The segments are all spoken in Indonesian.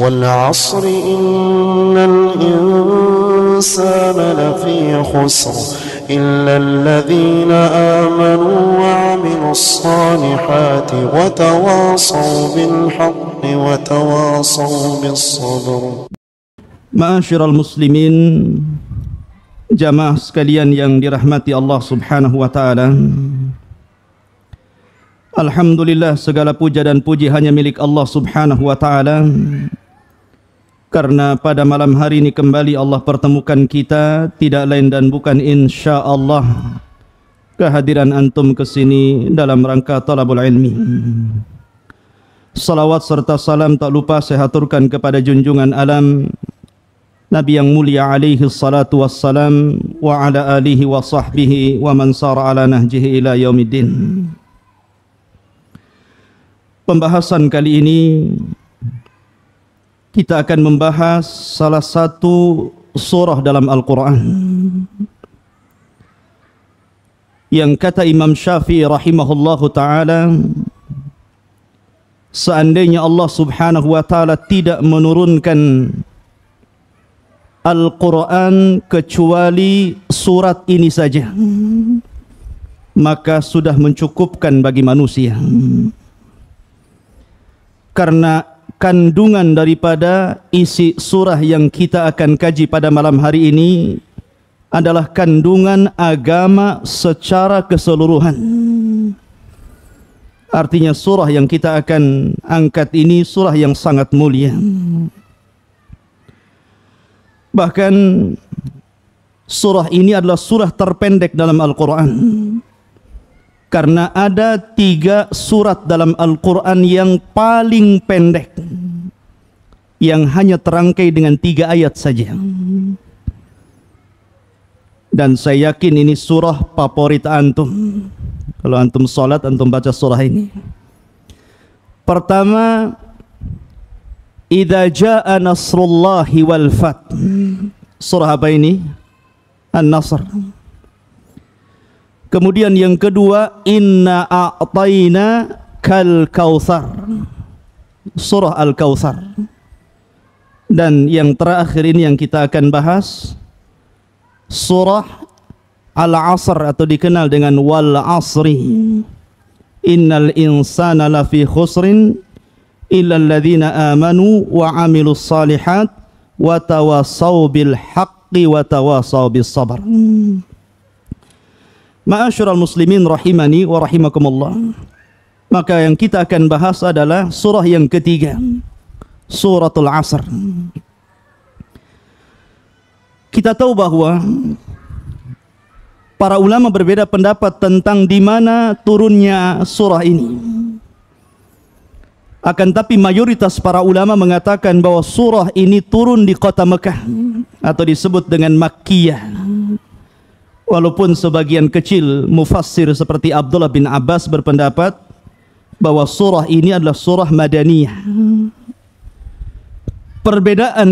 والعصر إن الإنسان لفي خسر إلا الذين آمنوا وعملوا الصالحات وتواصوا بالحق وتواصوا بالصبر. Ma'asyiral muslimin, jamaah sekalian yang dirahmati Allah Subhanahu wa taala. Alhamdulillah, segala puja dan puji hanya milik Allah Subhanahu wa taala. Karena pada malam hari ini kembali Allah pertemukan kita, tidak lain dan bukan insyaallah kehadiran antum ke sini dalam rangka talabul ilmi. Salawat serta salam tak lupa saya haturkan kepada junjungan alam Nabi yang mulia alaihi salatu wassalam wa ala alihi wa sahbihi wa man sara ala nahjihi ila yaumiddin. Pembahasan kali ini kita akan membahas salah satu surah dalam Al-Quran yang kata Imam Syafi'i rahimahullahu ta'ala, seandainya Allah Subhanahu wa ta'ala tidak menurunkan Al-Quran kecuali surat ini saja, maka sudah mencukupkan bagi manusia. Karena kandungan daripada isi surah yang kita akan kaji pada malam hari ini adalah kandungan agama secara keseluruhan. Artinya surah yang kita akan angkat ini surah yang sangat mulia. Bahkan surah ini adalah surah terpendek dalam Al-Quran, karena ada 3 surat dalam Al-Quran yang paling pendek, yang hanya terangkai dengan 3 ayat saja. Dan saya yakin ini surah favorit antum. Kalau antum salat, antum baca surah ini. Pertama, idza jaa nasrullahi wal fath. Surah apa ini? An-Nasr. Kemudian yang kedua, inna a'tayna kal kautsar. Surah Al-Kautsar. Dan yang terakhir ini yang kita akan bahas, surah Al-Asr atau dikenal dengan wal asri. Innal insana lafi khusrin illa alladhina amanu wa amilus salihat wa tawasaw bil haqqi wa tawasaw bis sabr. Ma'asyiral muslimin rahimani wa rahimakumullah. Maka yang kita akan bahas adalah surah yang ketiga, Suratul Asr. Kita tahu bahwa para ulama berbeda pendapat tentang di mana turunnya surah ini. Akan tapi mayoritas para ulama mengatakan bahwa surah ini turun di kota Mekah atau disebut dengan Makkiyah. Walaupun sebagian kecil mufassir seperti Abdullah bin Abbas berpendapat bahwa surah ini adalah surah Madaniyah. Perbedaan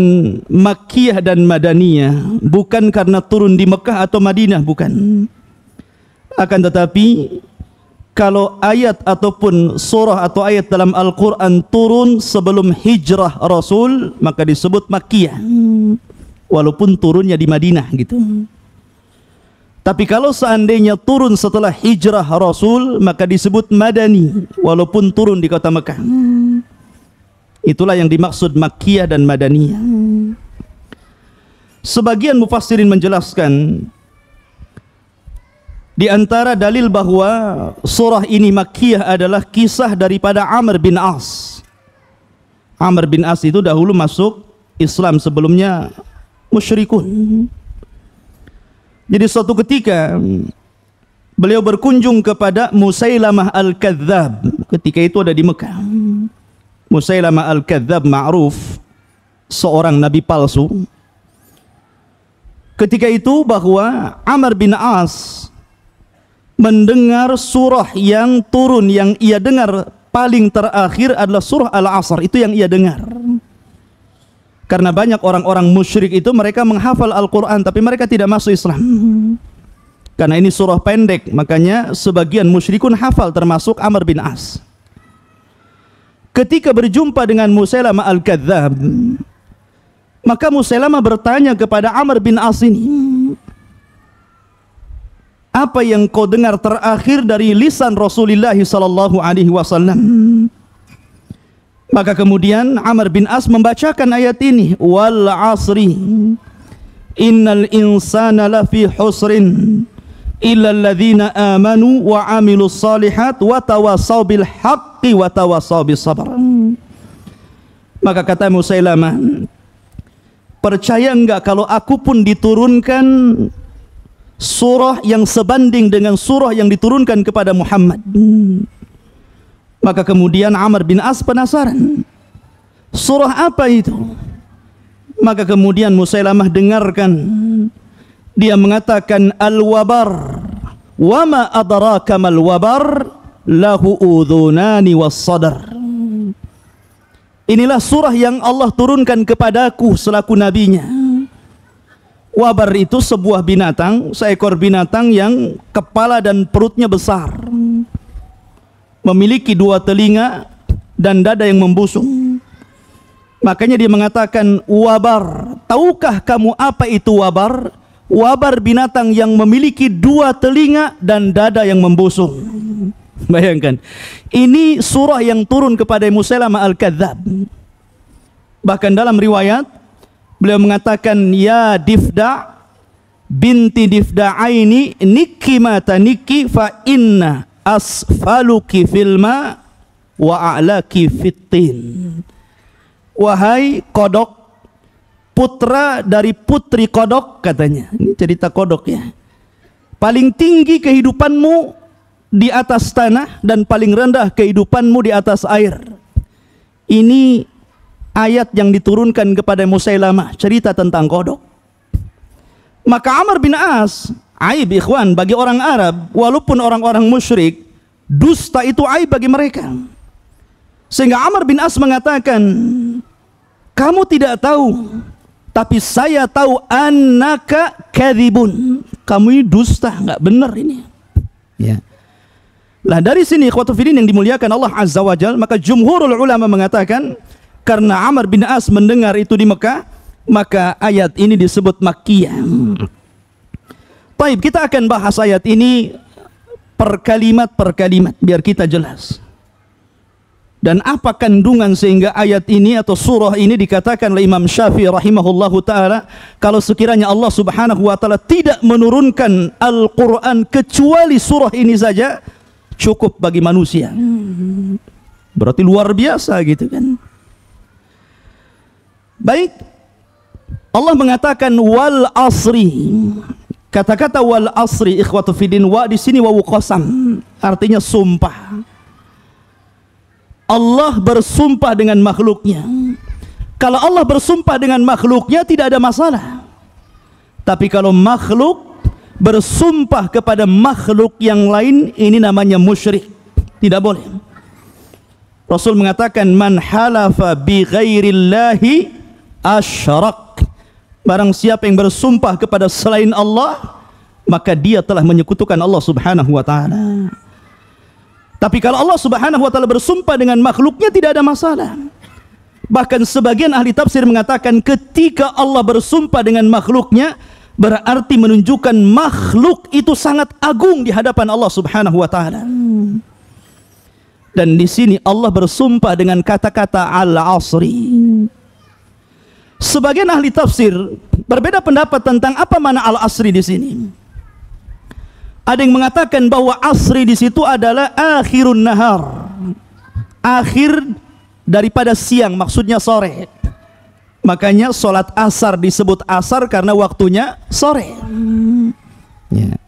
Makkiyah dan Madaniyah bukan karena turun di Mekah atau Madinah, bukan. Akan tetapi kalau ayat ataupun surah atau ayat dalam Al-Quran turun sebelum hijrah Rasul, maka disebut Makkiyah, walaupun turunnya di Madinah gitu. Tapi kalau seandainya turun setelah hijrah Rasul, maka disebut Madani, walaupun turun di kota Mekah. Itulah yang dimaksud Makkiyah dan Madaniyah. Sebagian mufassirin menjelaskan di antara dalil bahwa surah ini Makkiyah adalah kisah daripada Amr bin As. Amr bin As itu dahulu masuk Islam, sebelumnya musyrikun. Jadi suatu ketika beliau berkunjung kepada Musailamah Al-Kadzab, ketika itu ada di Mekah. Musailamah Al-Kadzab ma'ruf, seorang nabi palsu. Ketika itu bahwa Amr bin As mendengar surah yang turun, yang ia dengar paling terakhir adalah surah Al-Asr, itu yang ia dengar. Karena banyak orang-orang musyrik itu mereka menghafal Al-Quran tapi mereka tidak masuk Islam. Karena ini surah pendek, makanya sebagian musyrikun hafal termasuk Amr bin As. ketika berjumpa dengan Musailamah Al-Kadzdzab, maka Musailamah bertanya kepada Amr bin As ini, apa yang kau dengar terakhir dari lisan Rasulullah sallallahu alaihi wasallam? Maka kemudian Amr bin As membacakan ayat ini, wal asri innal insana lafi husrin illa alladhina amanu wa amilus salihat wa tawasaw bil haqqi wa tawasaw bis sabr. Maka kata Musailamah, percaya enggak kalau aku pun diturunkan surah yang sebanding dengan surah yang diturunkan kepada Muhammad? Maka kemudian Amr bin As penasaran, surah apa itu? Maka kemudian Musailamah dengarkan, dia mengatakan al-wabar, wa ma adraka mal wabar, lahu udhunani was sadar. Inilah surah yang Allah turunkan kepadaku selaku nabinya. Wabar itu sebuah binatang, seekor binatang yang kepala dan perutnya besar, memiliki 2 telinga dan dada yang membusung. Makanya dia mengatakan wabar. Tahukah kamu apa itu wabar? Wabar binatang yang memiliki 2 telinga dan dada yang membusung. Bayangkan, ini surah yang turun kepada Musailamah Al-Kadzdzab. Bahkan dalam riwayat beliau mengatakan, ya Difda binti Difda'aini niki mata niki fa inna asfaluki filma wa a'laki fitin. Wahai kodok, putra dari putri kodok, katanya. Ini cerita kodok ya. Paling tinggi kehidupanmu di atas tanah dan paling rendah kehidupanmu di atas air. Ini ayat yang diturunkan kepada Musailamah, cerita tentang kodok. Maka Amr bin As, aib ikhwan bagi orang Arab, walaupun orang-orang musyrik, dusta itu aib bagi mereka. Sehingga Amr bin As mengatakan, kamu tidak tahu, tapi saya tahu annaka kadzibun. Kamu ini dusta, enggak benar ini. Ya. Lah dari sini ikhwatul fillah yang dimuliakan Allah Azza wa Jalla, maka jumhurul ulama mengatakan karena Amr bin As mendengar itu di Mekah, maka ayat ini disebut Makkiyah. Baik, kita akan bahas ayat ini per kalimat biar kita jelas. Dan apa kandungan sehingga ayat ini atau surah ini dikatakan oleh Imam Syafi'i rahimahullahu ta'ala, kalau sekiranya Allah subhanahu wa ta'ala tidak menurunkan Al-Quran kecuali surah ini saja, cukup bagi manusia. Berarti luar biasa gitu kan. Baik, Allah mengatakan wal asri. Kata-kata wal asri ikhwatu fiddin, wa di sini wawu qasam, artinya sumpah. Allah bersumpah dengan makhluknya. Kalau Allah bersumpah dengan makhluknya tidak ada masalah. Tapi kalau makhluk bersumpah kepada makhluk yang lain, ini namanya musyrik. Tidak boleh. Rasul mengatakan man halafa bi ghairillahi asyrak. Barang siapa yang bersumpah kepada selain Allah, maka dia telah menyekutukan Allah subhanahu wa ta'ala. Tapi kalau Allah subhanahu wa ta'ala bersumpah dengan makhluknya tidak ada masalah. Bahkan sebagian ahli tafsir mengatakan ketika Allah bersumpah dengan makhluknya, berarti menunjukkan makhluk itu sangat agung di hadapan Allah subhanahu wa ta'ala. Dan di sini Allah bersumpah dengan kata-kata al-asri. Sebagian ahli tafsir berbeda pendapat tentang apa makna al-asri di sini. Ada yang mengatakan bahwa asri di situ adalah akhirun nahar, akhir daripada siang, maksudnya sore. Makanya sholat asar disebut asar karena waktunya sore. Ya.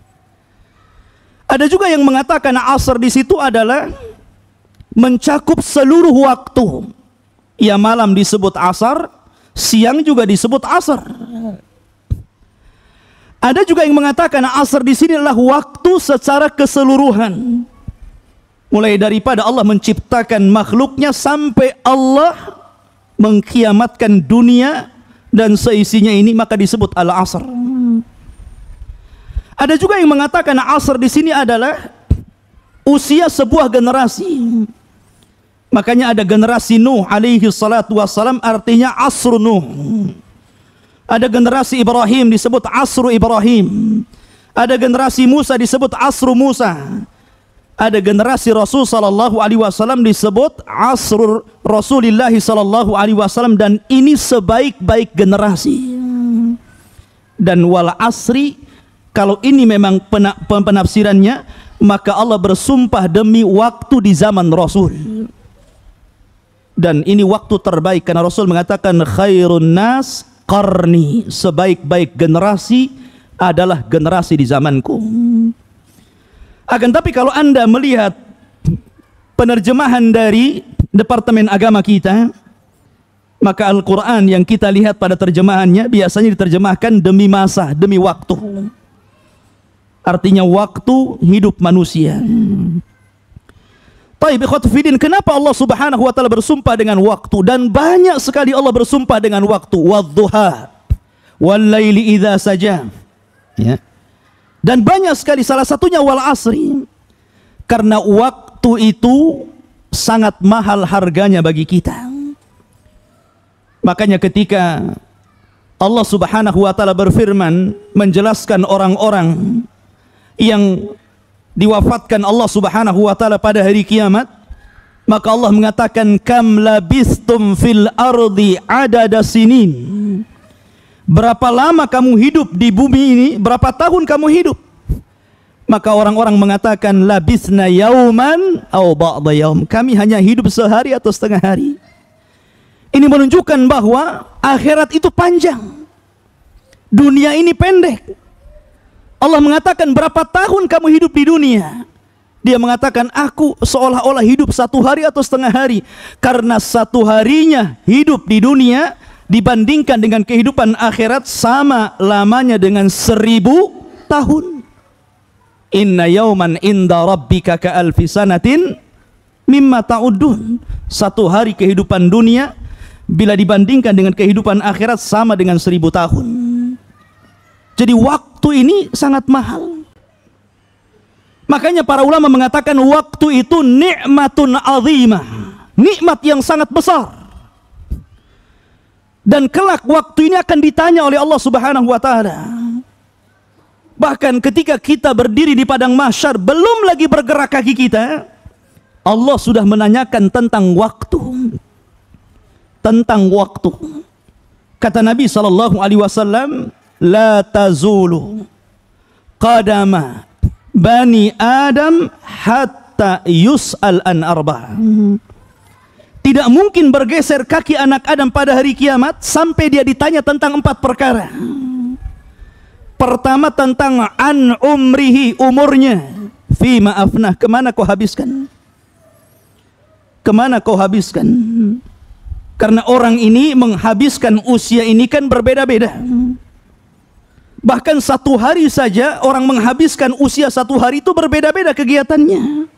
Ada juga yang mengatakan asar di situ adalah mencakup seluruh waktu. Ya, malam disebut asar, siang juga disebut asar. Ada juga yang mengatakan asar di sini adalah waktu secara keseluruhan. Mulai daripada Allah menciptakan makhluknya sampai Allah mengkiamatkan dunia dan seisinya ini, maka disebut al-asr. Ada juga yang mengatakan asar di sini adalah usia sebuah generasi. Makanya ada generasi Nuh alaihi salatu wassalam, artinya asru Nuh. Ada generasi Ibrahim disebut asru Ibrahim. Ada generasi Musa disebut asru Musa. Ada generasi Rasul sallallahu alaihi wasallam disebut asrul Rasulillah sallallahu alaihi wasallam, dan ini sebaik-baik generasi. Dan wal asri, kalau ini memang penafsirannya, maka Allah bersumpah demi waktu di zaman Rasul. Dan ini waktu terbaik, karena Rasul mengatakan khairun nas qarni, sebaik-baik generasi adalah generasi di zamanku. Akan tapi kalau Anda melihat penerjemahan dari Departemen Agama kita, maka Al-Quran yang kita lihat pada terjemahannya biasanya diterjemahkan demi masa, demi waktu. Artinya waktu hidup manusia. Baik, ikhwatufidin, kenapa Allah subhanahu wa ta'ala bersumpah dengan waktu? Dan banyak sekali Allah bersumpah dengan waktu. Wadduha wal-laili idha saja, ya. Dan banyak sekali, salah satunya wal asri. Karena waktu itu sangat mahal harganya bagi kita. Makanya ketika Allah subhanahu wa ta'ala berfirman menjelaskan orang-orang yang diwafatkan Allah subhanahu wa ta'ala pada hari kiamat, maka Allah mengatakan kam labistum fil ardi adada sinin. Berapa lama kamu hidup di bumi ini? Berapa tahun kamu hidup? Maka orang-orang mengatakan labisna yauman au ba'da yaum. Kami hanya hidup sehari atau setengah hari. Ini menunjukkan bahwa akhirat itu panjang, dunia ini pendek. Allah mengatakan berapa tahun kamu hidup di dunia? Dia mengatakan aku seolah-olah hidup satu hari atau setengah hari. Karena satu harinya hidup di dunia dibandingkan dengan kehidupan akhirat sama lamanya dengan 1000 tahun. Inna yauman inda rabbika ka alfi sanatin mimma ta'udun. Satu hari kehidupan dunia bila dibandingkan dengan kehidupan akhirat sama dengan 1000 tahun. Jadi waktu ini sangat mahal. Makanya para ulama mengatakan waktu itu nikmatun azimah, nikmat yang sangat besar. Dan kelak waktu ini akan ditanya oleh Allah subhanahu wa ta'ala. Bahkan ketika kita berdiri di padang mahsyar, belum lagi bergerak kaki kita, Allah sudah menanyakan tentang waktu. Tentang waktu. Kata Nabi SAW, la tazulu qadama bani Adam hatta yus'al an arba'. Tidak mungkin bergeser kaki anak Adam pada hari kiamat sampai dia ditanya tentang 4 perkara. Pertama tentang an umrihi, umurnya. Fima afnah, kemana kau habiskan? Kemana kau habiskan? Karena orang ini menghabiskan usia ini kan berbeda-beda. Bahkan satu hari saja orang menghabiskan usia satu hari itu berbeda-beda kegiatannya.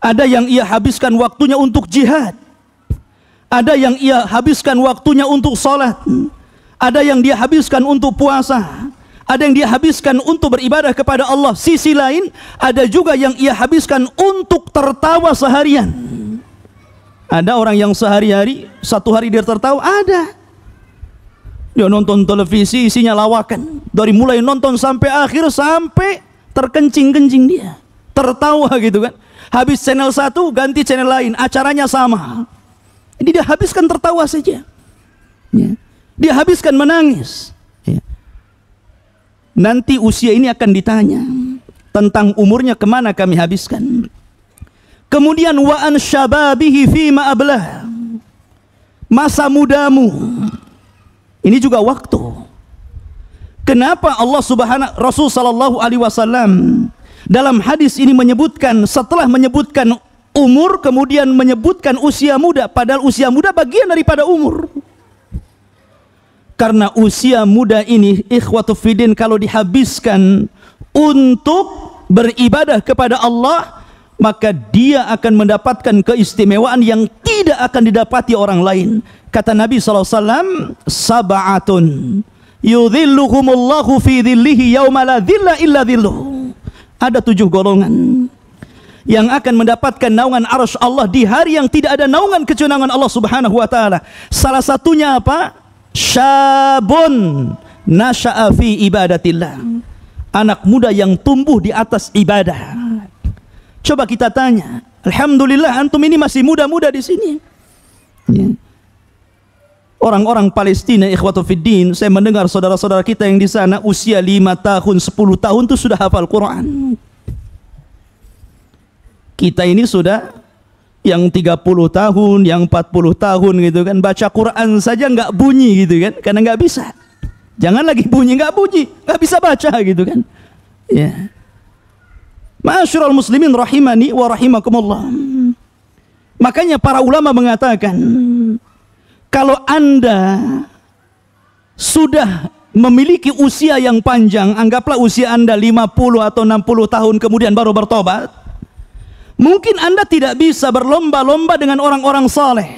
Ada yang ia habiskan waktunya untuk jihad. Ada yang ia habiskan waktunya untuk sholat. Ada yang dia habiskan untuk puasa. Ada yang dia habiskan untuk beribadah kepada Allah. Sisi lain, ada juga yang ia habiskan untuk tertawa seharian. Ada orang yang sehari-hari, satu hari dia tertawa, ada. Dia nonton televisi isinya lawakan. Dari mulai nonton sampai akhir, sampai terkencing-kencing dia. Tertawa gitu kan. Habis channel 1 ganti channel lain, acaranya sama. Jadi dia habiskan tertawa saja, ya. Dia habiskan menangis, ya. Nanti usia ini akan ditanya tentang umurnya, kemana kami habiskan. Kemudian wa an syababihi fima ablah, masa mudamu. Ini juga waktu. Kenapa Allah subhanahu Rasul sallallahu alaihi wasallam dalam hadis ini menyebutkan, setelah menyebutkan umur, kemudian menyebutkan usia muda, padahal usia muda bagian daripada umur. Karena usia muda ini, ikhwatu fiddin, kalau dihabiskan untuk beribadah kepada Allah, maka dia akan mendapatkan keistimewaan yang tidak akan didapati orang lain. Kata Nabi SAW, sab'atun yudhilluhumullahu fi dhillihi yawma la dhilla illa dhilluh. Ada 7 golongan yang akan mendapatkan naungan arsy Allah di hari yang tidak ada naungan kecuali naungan Allah Subhanahu wa taala. Salah satunya apa? Syabun nasha'a fi ibadatillah. Anak muda yang tumbuh di atas ibadah. Coba kita tanya, alhamdulillah antum ini masih muda-muda di sini. Ya. Orang-orang Palestina, ikhwatu fiddin, saya mendengar saudara-saudara kita yang di sana usia 5 tahun, 10 tahun itu sudah hafal Quran. Kita ini sudah yang 30 tahun, yang 40 tahun gitu kan, baca Quran saja nggak bunyi gitu kan, karena nggak bisa. Jangan lagi bunyi, nggak bisa baca gitu kan. Ya. Ma'asyiral muslimin rahimani wa rahimakumullah. Makanya para ulama mengatakan, kalau Anda sudah memiliki usia yang panjang, anggaplah usia Anda 50 atau 60 tahun kemudian baru bertobat, mungkin Anda tidak bisa berlomba-lomba dengan orang-orang saleh.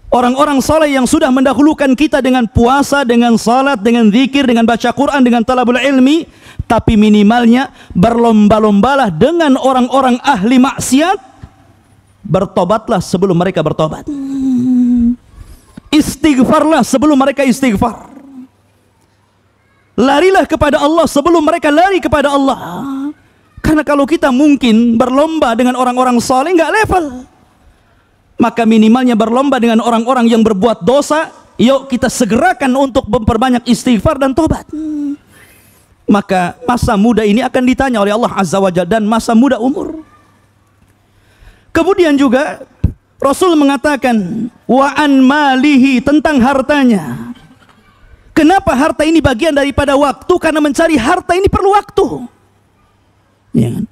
Orang-orang saleh yang sudah mendahulukan kita dengan puasa, dengan salat, dengan zikir, dengan baca Quran, dengan talabul ilmi, tapi minimalnya berlomba-lombalah dengan orang-orang ahli maksiat. Bertobatlah sebelum mereka bertobat. Istighfarlah sebelum mereka istighfar. Larilah kepada Allah sebelum mereka lari kepada Allah. Karena kalau kita mungkin berlomba dengan orang-orang saleh nggak level, maka minimalnya berlomba dengan orang-orang yang berbuat dosa. Yuk kita segerakan untuk memperbanyak istighfar dan tobat. Maka masa muda ini akan ditanya oleh Allah Azza wa Jalla, dan masa muda umur. Kemudian juga Rasul mengatakan wa an malihi, tentang hartanya. Kenapa harta ini bagian daripada waktu? Karena mencari harta ini perlu waktu. Ya kan?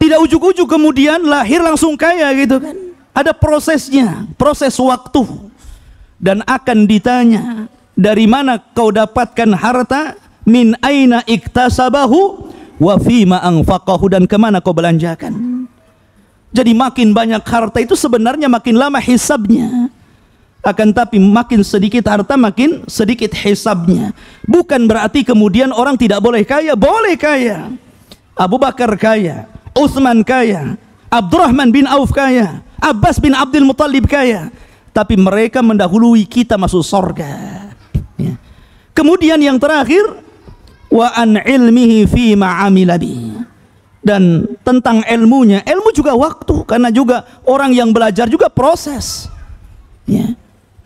Tidak ujuk-ujuk kemudian lahir langsung kaya gitu kan. Ada prosesnya, proses waktu. Dan akan ditanya, dari mana kau dapatkan harta? Min aina iktasabahu wa fima anfaqahu, dan kemana kau belanjakan. Jadi makin banyak harta itu sebenarnya makin lama hisabnya. Akan tapi makin sedikit harta makin sedikit hisabnya. Bukan berarti kemudian orang tidak boleh kaya, boleh kaya. Abu Bakar kaya, Utsman kaya, Abdurrahman bin Auf kaya, Abbas bin Abdul Muttalib kaya, tapi mereka mendahului kita masuk surga. Ya. Kemudian yang terakhir, wa an ilmihi fi ma amila bi, dan tentang ilmunya. Ilmu juga waktu, karena juga orang yang belajar juga proses. Ya.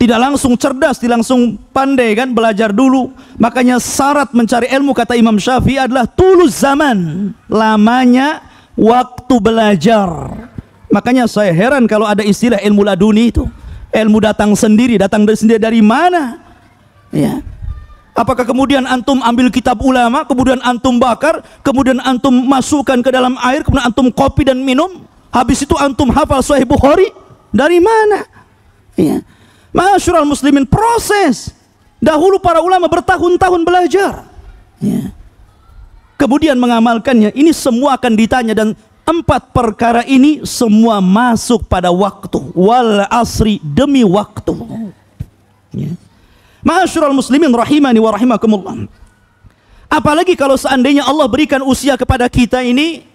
Tidak langsung cerdas, tidak langsung pandai kan, belajar dulu. Makanya syarat mencari ilmu kata Imam Syafi'i adalah tulus zaman, lamanya waktu belajar. Makanya saya heran kalau ada istilah ilmu laduni itu. Ilmu datang sendiri dari mana? Ya. Apakah kemudian antum ambil kitab ulama, kemudian antum bakar, kemudian antum masukkan ke dalam air, kemudian antum kopi dan minum, habis itu antum hafal Sahih Bukhari? Dari mana? Ya. Ma'asyiral muslimin, proses. Dahulu para ulama bertahun-tahun belajar. Ya. Kemudian mengamalkannya. Ini semua akan ditanya, dan 4 perkara ini semua masuk pada waktu. Wal asri, demi waktu. Ya. Ma'asyiral muslimin rahimani wa rahimakumullah. Apalagi kalau seandainya Allah berikan usia kepada kita ini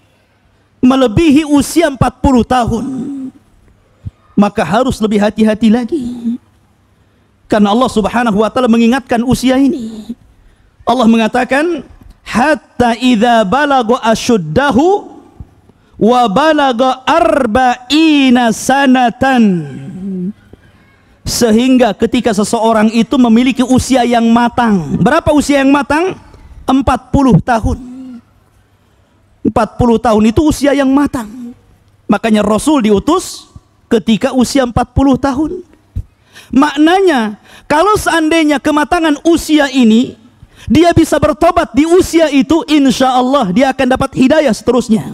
melebihi usia 40 tahun, maka harus lebih hati-hati lagi. Karena Allah Subhanahu wa taala mengingatkan usia ini. Allah mengatakan, hatta idza balagha asyuddahu wa balagha arba'ina sanatan, sehingga ketika seseorang itu memiliki usia yang matang. Berapa usia yang matang? 40 tahun. 40 tahun itu usia yang matang. Makanya Rasul diutus ketika usia 40 tahun. Maknanya, kalau seandainya kematangan usia ini, dia bisa bertobat di usia itu, insya Allah dia akan dapat hidayah seterusnya.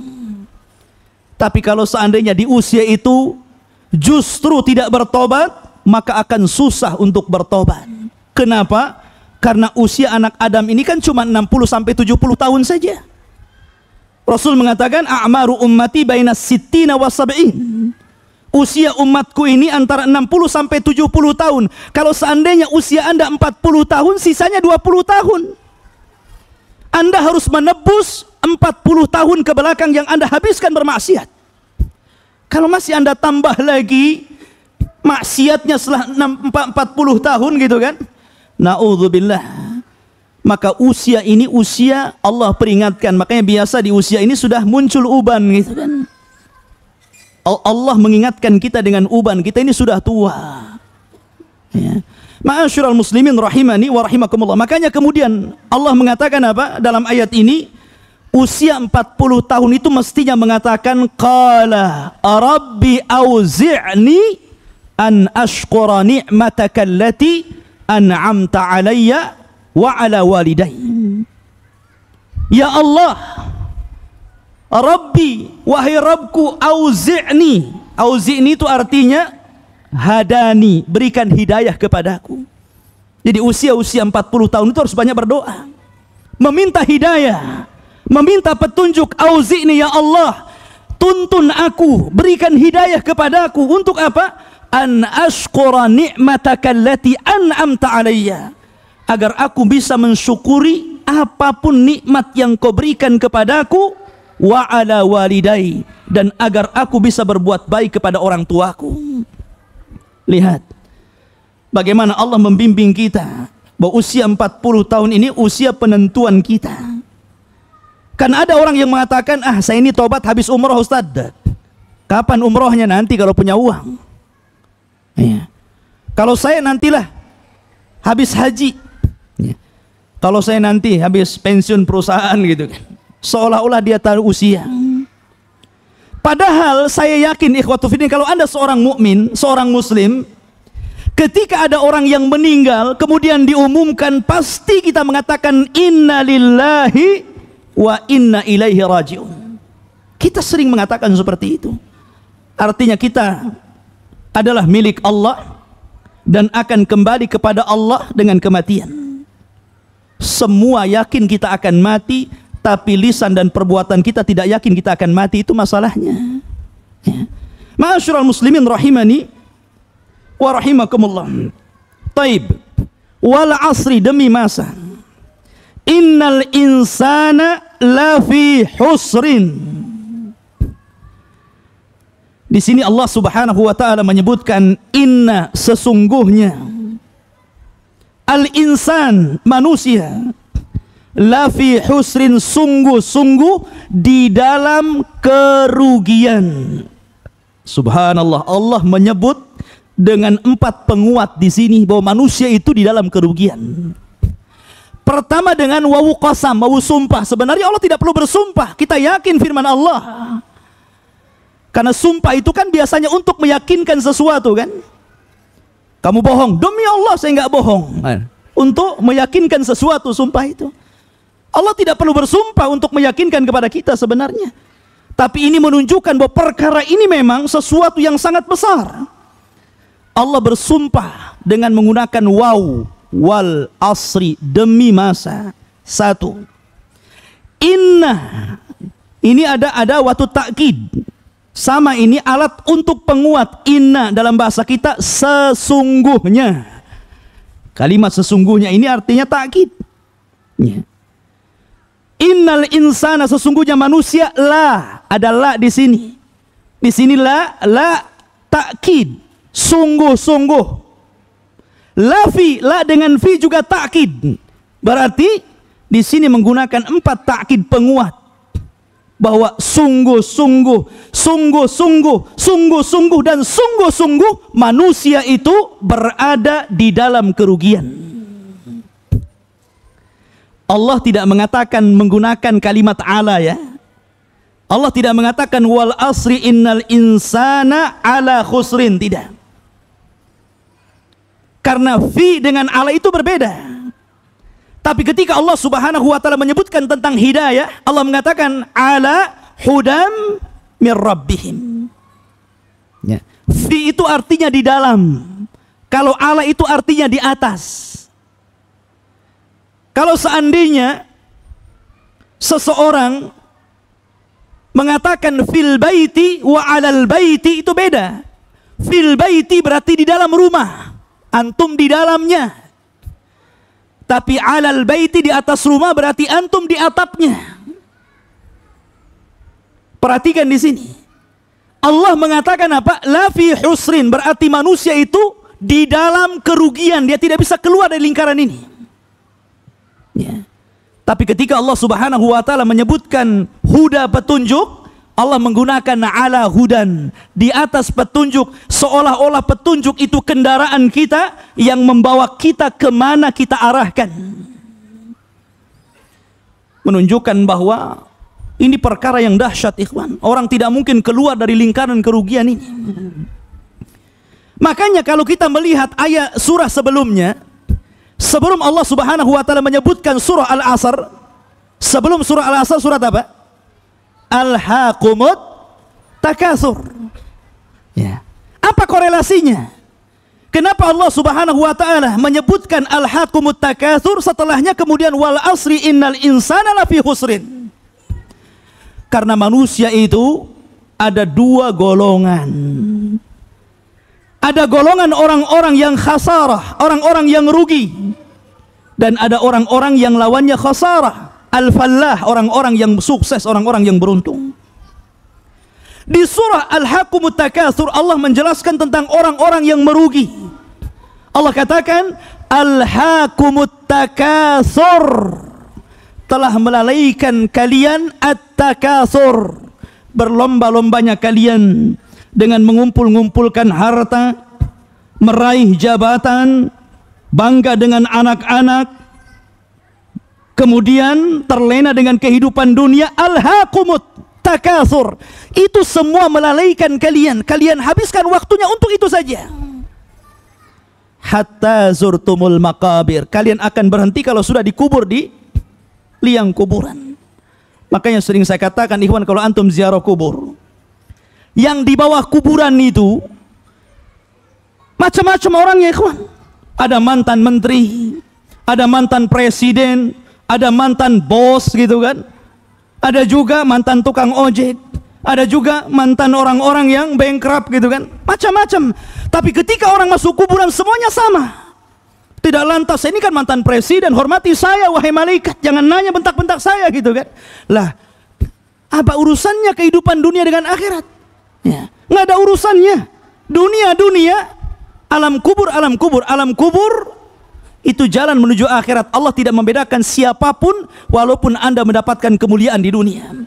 Tapi kalau seandainya di usia itu justru tidak bertobat, maka akan susah untuk bertobat. Kenapa? Karena usia anak Adam ini kan cuma 60-70 tahun saja. Rasul mengatakan, a'maru ummati baina sittina wa sab'in. Usia umatku ini antara 60-70 tahun. Kalau seandainya usia Anda 40 tahun, sisanya 20 tahun. Anda harus menebus 40 tahun ke belakang yang Anda habiskan bermaksiat. Kalau masih Anda tambah lagi maksiatnya setelah 40 tahun gitu kan, na'udzubillah. Maka usia ini usia Allah peringatkan. Makanya biasa di usia ini sudah muncul uban gitu kan. Allah mengingatkan kita dengan uban. Kita ini sudah tua ya. Ma'asyiral muslimin rahimani wa rahimakumullah. Makanya kemudian Allah mengatakan apa dalam ayat ini? Usia 40 tahun itu mestinya mengatakan qala rabbi auzi'ni an ashkura ni'mataka allati an'amta alayya wa ala walidayya. Ya Allah, Rabbi, wahai Rabbku, auzi'ni. Auzi'ni itu artinya hadani, berikan hidayah kepadaku. Jadi usia-usia 40 tahun itu harus banyak berdoa, meminta hidayah, meminta petunjuk. Auzi'ni ya Allah, tuntun aku, berikan hidayah kepadaku. Untuk apa? An ashkura ni'mataka allati an'amta alayya, agar aku bisa mensyukuri apapun nikmat yang kau berikan kepadaku, wa ala walidai, dan agar aku bisa berbuat baik kepada orang tuaku. Lihat bagaimana Allah membimbing kita bahwa usia 40 tahun ini usia penentuan kita. Kan ada orang yang mengatakan, saya ini tobat habis umroh Ustaz. Kapan umrohnya? Nanti kalau punya uang ya. Kalau saya nantilah habis haji ya. Kalau saya nanti habis pensiun perusahaan gitu kan. Seolah-olah dia tahu usia. Padahal saya yakin ikhwatu fiddin, kalau Anda seorang mukmin, seorang muslim, ketika ada orang yang meninggal kemudian diumumkan, pasti kita mengatakan inna lillahi wa inna ilaihi rajiun. Kita sering mengatakan seperti itu. Artinya kita adalah milik Allah dan akan kembali kepada Allah dengan kematian. Semua yakin kita akan mati, tapi lisan dan perbuatan kita tidak yakin kita akan mati. Itu masalahnya ya. Ma'asyiral muslimin rahimani wa rahimakumullah. Taib. Wal asri, demi masa. Innal insana lafi husrin. Di sini Allah Subhanahu wa taala menyebutkan inna, sesungguhnya, al-insan, manusia, lafi husrin, sungguh-sungguh di dalam kerugian. Subhanallah, Allah menyebut dengan 4 penguat di sini bahwa manusia itu di dalam kerugian. Pertama dengan wawu qasam, wawu sumpah. Sebenarnya Allah tidak perlu bersumpah, kita yakin firman Allah. Karena sumpah itu kan biasanya untuk meyakinkan sesuatu kan. Kamu bohong, demi Allah saya nggak bohong. Untuk meyakinkan sesuatu sumpah itu. Allah tidak perlu bersumpah untuk meyakinkan kepada kita sebenarnya. Tapi ini menunjukkan bahwa perkara ini memang sesuatu yang sangat besar. Allah bersumpah dengan menggunakan waw, wal asri, demi masa. 1. Inna, ini ada waktu takkid. Sama, ini alat untuk penguat. Inna dalam bahasa kita sesungguhnya. Kalimat sesungguhnya ini artinya takkid ya. Innal insana, sesungguhnya manusia, la, ada la di sini. Di sini la takkid, sungguh-sungguh. Lafi, la dengan fi juga takkid. Berarti di sini menggunakan 4 takkid penguat bahwa sungguh-sungguh, sungguh-sungguh, sungguh-sungguh dan sungguh-sungguh manusia itu berada di dalam kerugian. Allah tidak mengatakan menggunakan kalimat ala ya. Allah tidak mengatakan wal asri innal insana ala khusrin, tidak. Karena fi dengan ala itu berbeda. Tapi ketika Allah Subhanahu wa taala menyebutkan tentang hidayah, Allah mengatakan ala hudam mir rabbihim. Ya. Fi itu artinya di dalam. Kalau ala itu artinya di atas. Kalau seandainya seseorang mengatakan fil baiti wa alal baiti, itu beda. Fil baiti berarti di dalam rumah, antum di dalamnya. Tapi alal baiti, di atas rumah, berarti antum di atapnya. Perhatikan di sini. Allah mengatakan apa? La fi husrin, berarti manusia itu di dalam kerugian, dia tidak bisa keluar dari lingkaran ini. Ya. Tapi ketika Allah Subhanahu wa taala menyebutkan huda, petunjuk, Allah menggunakan ala hudan, di atas petunjuk, seolah-olah petunjuk itu kendaraan kita yang membawa kita kemana kita arahkan. Menunjukkan bahwa ini perkara yang dahsyat, ikhwan. Orang tidak mungkin keluar dari lingkaran kerugian ini. Makanya kalau kita melihat ayat surah sebelumnya, sebelum Allah Subhanahu wa taala menyebutkan surah Al-Asr, sebelum surah Al-Asr surat apa? Al-Haqumut Takatsur. Ya. Apa korelasinya? Kenapa Allah Subhanahu wa taala menyebutkan Al-Haqumut Takatsur, setelahnya kemudian wal asri innal insana lafi khusrin? Karena manusia itu ada dua golongan. Ada golongan orang-orang yang khasarah, orang-orang yang rugi. Dan ada orang-orang yang lawannya khasarah, al-fallah, orang-orang yang sukses, orang-orang yang beruntung. Di surah Al-Haqumut Takatsur Allah menjelaskan tentang orang-orang yang merugi. Allah katakan Al-Haqumut Takatsur, telah melalaikan kalian at-takatsur, berlomba-lombanya kalian dengan mengumpul-ngumpulkan harta, meraih jabatan, bangga dengan anak-anak, kemudian terlena dengan kehidupan dunia. Al-Haqumut Takatsur, itu semua melalaikan kalian. Kalian habiskan waktunya untuk itu saja. Hatta zurtumul maqabir, kalian akan berhenti kalau sudah dikubur di liang kuburan. Makanya sering saya katakan, ikhwan, kalau antum ziarah kubur, yang di bawah kuburan itu macam-macam orangnya, ikhwan. Ada mantan menteri, ada mantan presiden, ada mantan bos gitu kan. Ada juga mantan tukang ojek, ada juga mantan orang-orang yang bankrupt gitu kan. Macam-macam. Tapi ketika orang masuk kuburan semuanya sama. Tidak lantas, ini kan mantan presiden, hormati saya wahai malaikat, jangan nanya bentak-bentak saya gitu kan. Lah, apa urusannya kehidupan dunia dengan akhirat? Ya, nggak ada urusannya. Dunia, alam kubur itu jalan menuju akhirat. Allah tidak membedakan siapapun walaupun Anda mendapatkan kemuliaan di dunia.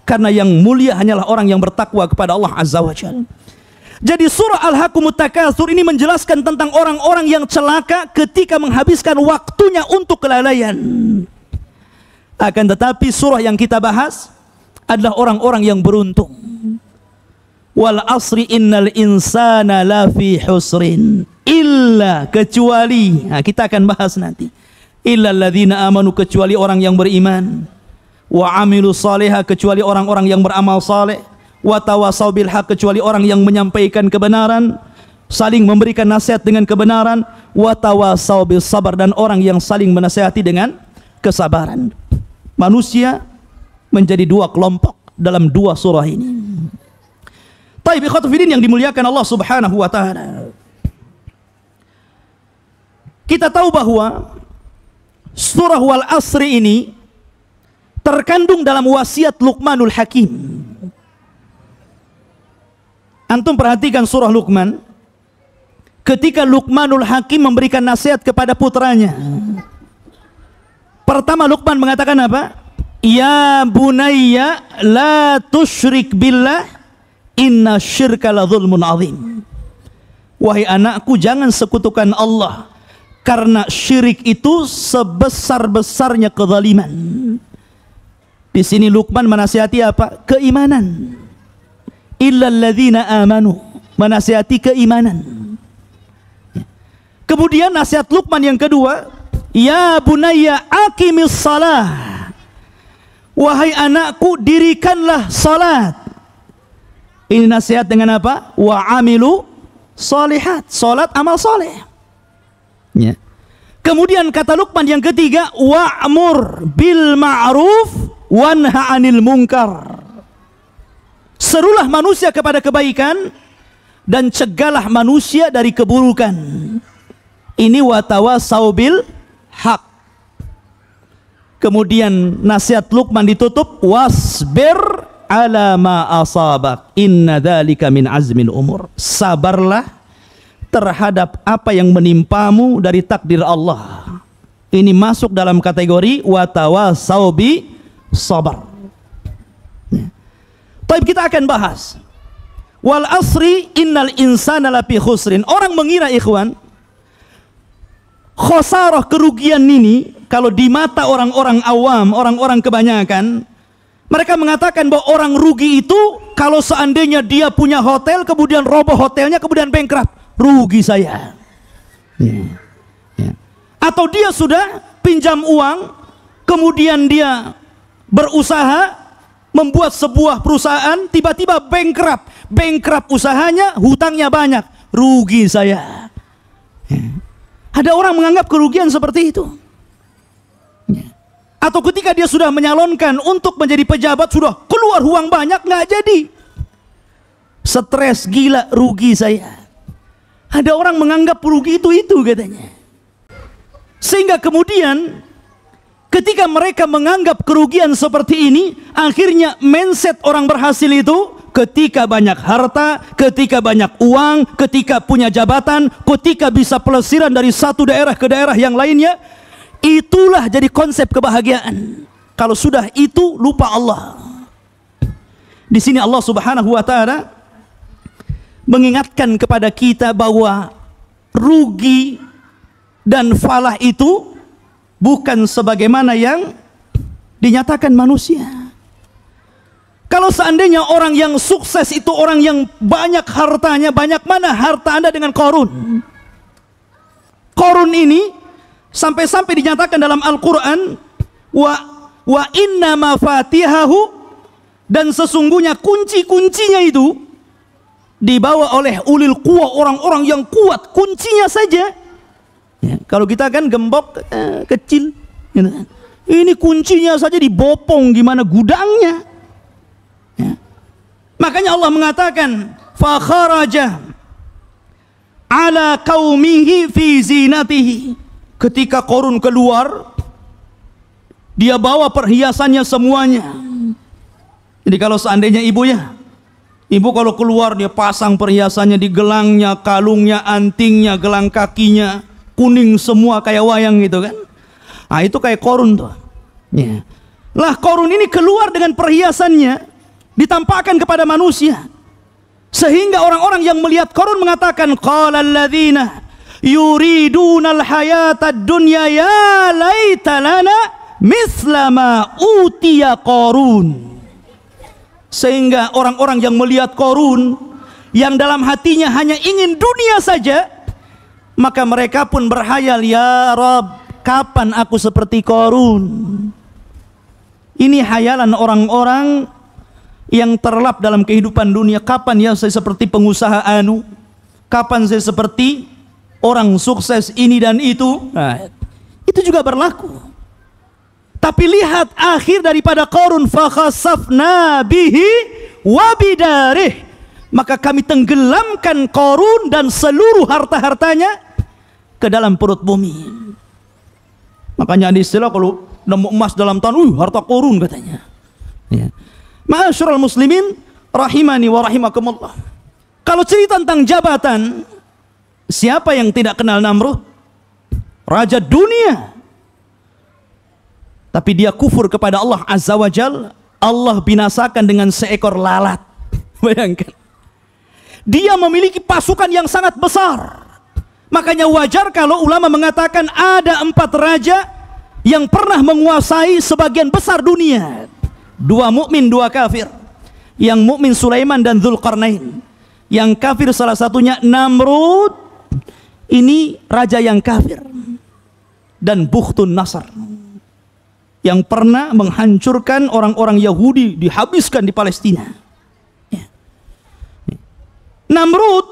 Karena yang mulia hanyalah orang yang bertakwa kepada Allah Azza wa Jalla. Jadi surah Al-Haqumut Takatsur ini menjelaskan tentang orang-orang yang celaka ketika menghabiskan waktunya untuk kelalaian. Akan tetapi surah yang kita bahas adalah orang-orang yang beruntung. Wal asri innal insana lafi husrin, illa, kecuali, nah kita akan bahas nanti, illa alladzina amanu, kecuali orang yang beriman, wa amilu salihah, kecuali orang-orang yang beramal saleh, wa tawassaw bil haq, kecuali orang yang menyampaikan kebenaran, saling memberikan nasihat dengan kebenaran, wa tawassaw bis sabar, dan orang yang saling menasihati dengan kesabaran. Manusia menjadi dua kelompok dalam dua surah ini. Taib ikhwatu fillah yang dimuliakan Allah Subhanahu wa taala. Kita tahu bahwa surah Wal Asri ini terkandung dalam wasiat Luqmanul Hakim. Antum perhatikan surah Luqman. Ketika Luqmanul Hakim memberikan nasihat kepada putranya, pertama Luqman mengatakan apa? Ya bunayya la tusyrik billah, inna syirka la zulmun azim. Wahai anakku, jangan sekutukan Allah, karena syirik itu sebesar-besarnya kezaliman. Di sini Luqman menasihati apa? Keimanan. Illal ladzina amanu, menasihati keimanan. Kemudian nasihat Luqman yang kedua, ya bunayya aqimis salah. Wahai anakku, dirikanlah salat. Ini nasihat dengan apa? Wa amilu salihat, salat amal saleh. Ya. Kemudian kata Luqman yang ketiga, wa'mur bil ma'ruf wanha 'anil munkar. Serulah manusia kepada kebaikan dan cegahlah manusia dari keburukan. Ini watawasau bil haq. Kemudian nasihat Luqman ditutup wasbir ala ma asabak inna dzalika min azmil umur. Sabarlah terhadap apa yang menimpamu dari takdir Allah. Ini masuk dalam kategori watawasau bi sabar. Baik, kita akan bahas. Wal asri innal insana lafi khusrin. Orang mengira, ikhwan, khosarah, kerugian ini kalau di mata orang-orang awam, orang-orang kebanyakan, mereka mengatakan bahwa orang rugi itu kalau seandainya dia punya hotel, kemudian roboh hotelnya, kemudian bankrupt, rugi saya. Atau dia sudah pinjam uang, kemudian dia berusaha membuat sebuah perusahaan, tiba-tiba bankrupt usahanya, hutangnya banyak, rugi saya. Ada orang menganggap kerugian seperti itu. Atau ketika dia sudah menyalonkan untuk menjadi pejabat, sudah keluar uang banyak, nggak jadi, stres, gila, rugi saya. Ada orang menganggap rugi itu katanya. Sehingga kemudian ketika mereka menganggap kerugian seperti ini, akhirnya mindset orang berhasil itu ketika banyak harta, ketika banyak uang, ketika punya jabatan, ketika bisa pelesiran dari satu daerah ke daerah yang lainnya, itulah jadi konsep kebahagiaan. Kalau sudah itu, lupa Allah. Di sini Allah Subhanahu wa taala mengingatkan kepada kita bahwa rugi dan falah itu bukan sebagaimana yang dinyatakan manusia. Kalau seandainya orang yang sukses itu orang yang banyak hartanya, banyak mana harta Anda dengan Qarun? Qarun ini sampai-sampai dinyatakan dalam Al-Quran, wa inna mafatihahu, dan sesungguhnya kunci-kuncinya itu dibawa oleh ulil quwa, orang-orang yang kuat, kuncinya saja. Ya, kalau kita kan gembok kecil, gitu kan. Ini kuncinya saja dibopong, gimana gudangnya. Ya. Makanya Allah mengatakan, fa kharaja ala qaumihi fi zinatihi. Ketika Qarun keluar, dia bawa perhiasannya semuanya. Jadi kalau seandainya ibu kalau keluar, dia pasang perhiasannya di gelangnya, kalungnya, antingnya, gelang kakinya, kuning semua kayak wayang gitu kan. Nah, itu kayak Qarun tuh. Ya. Lah Qarun ini keluar dengan perhiasannya, ditampakkan kepada manusia, sehingga orang-orang yang melihat Qarun mengatakan, qala alladzina yuridunal hayatad dunya ya laita lana misla ma utiya Qarun. Sehingga orang-orang yang melihat Qarun, yang dalam hatinya hanya ingin dunia saja, maka mereka pun berhayal, ya Rabb, kapan aku seperti Qarun? Ini hayalan orang-orang yang terlap dalam kehidupan dunia. Kapan ya saya seperti pengusaha anu? Kapan saya seperti orang sukses ini dan itu? Nah, itu juga berlaku. Tapi lihat akhir daripada Qarun, fa khasafna bihi wa bidarih. Maka kami tenggelamkan Qarun dan seluruh harta-hartanya ke dalam perut bumi. Makanya ada istilah kalau nemu emas dalam tanah, harta Qarun katanya. Ya. Ma'asyiral muslimin rahimani wa rahimakumullah. Kalau cerita tentang jabatan, siapa yang tidak kenal Namrud? Raja dunia. Tapi dia kufur kepada Allah Azza wa Jal. Allah binasakan dengan seekor lalat. Bayangkan. Dia memiliki pasukan yang sangat besar. Makanya wajar kalau ulama mengatakan ada 4 raja yang pernah menguasai sebagian besar dunia. 2 mukmin, 2 kafir. Yang mukmin Sulaiman dan Dzulqarnain. Yang kafir salah satunya Namrud. Ini raja yang kafir. Dan Bukhtun Nasr, yang pernah menghancurkan orang-orang Yahudi, dihabiskan di Palestina. Namrud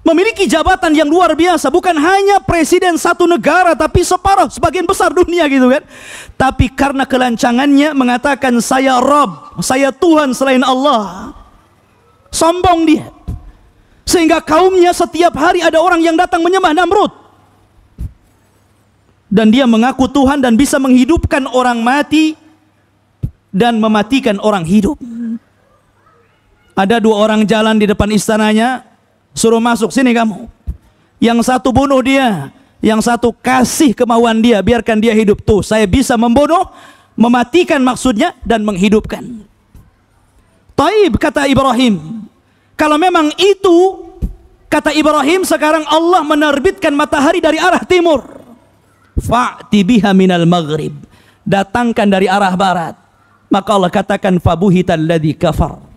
memiliki jabatan yang luar biasa, bukan hanya presiden satu negara, tapi sebagian besar dunia gitu kan. Tapi karena kelancangannya mengatakan saya Rabb, saya Tuhan selain Allah, sombong dia, sehingga kaumnya setiap hari ada orang yang datang menyembah Namrud. Dan dia mengaku Tuhan dan bisa menghidupkan orang mati dan mematikan orang hidup. Ada 2 orang jalan di depan istananya, suruh masuk, sini kamu. Yang satu bunuh dia, yang satu kasih kemauan dia, biarkan dia hidup. Tuh, saya bisa membunuh, mematikan maksudnya, dan menghidupkan. Taib, kata Ibrahim. Kalau memang itu, kata Ibrahim, sekarang Allah menerbitkan matahari dari arah timur. Fa'ti biha minal maghrib. Datangkan dari arah barat. Maka Allah katakan, fabuhital ladzi kafar.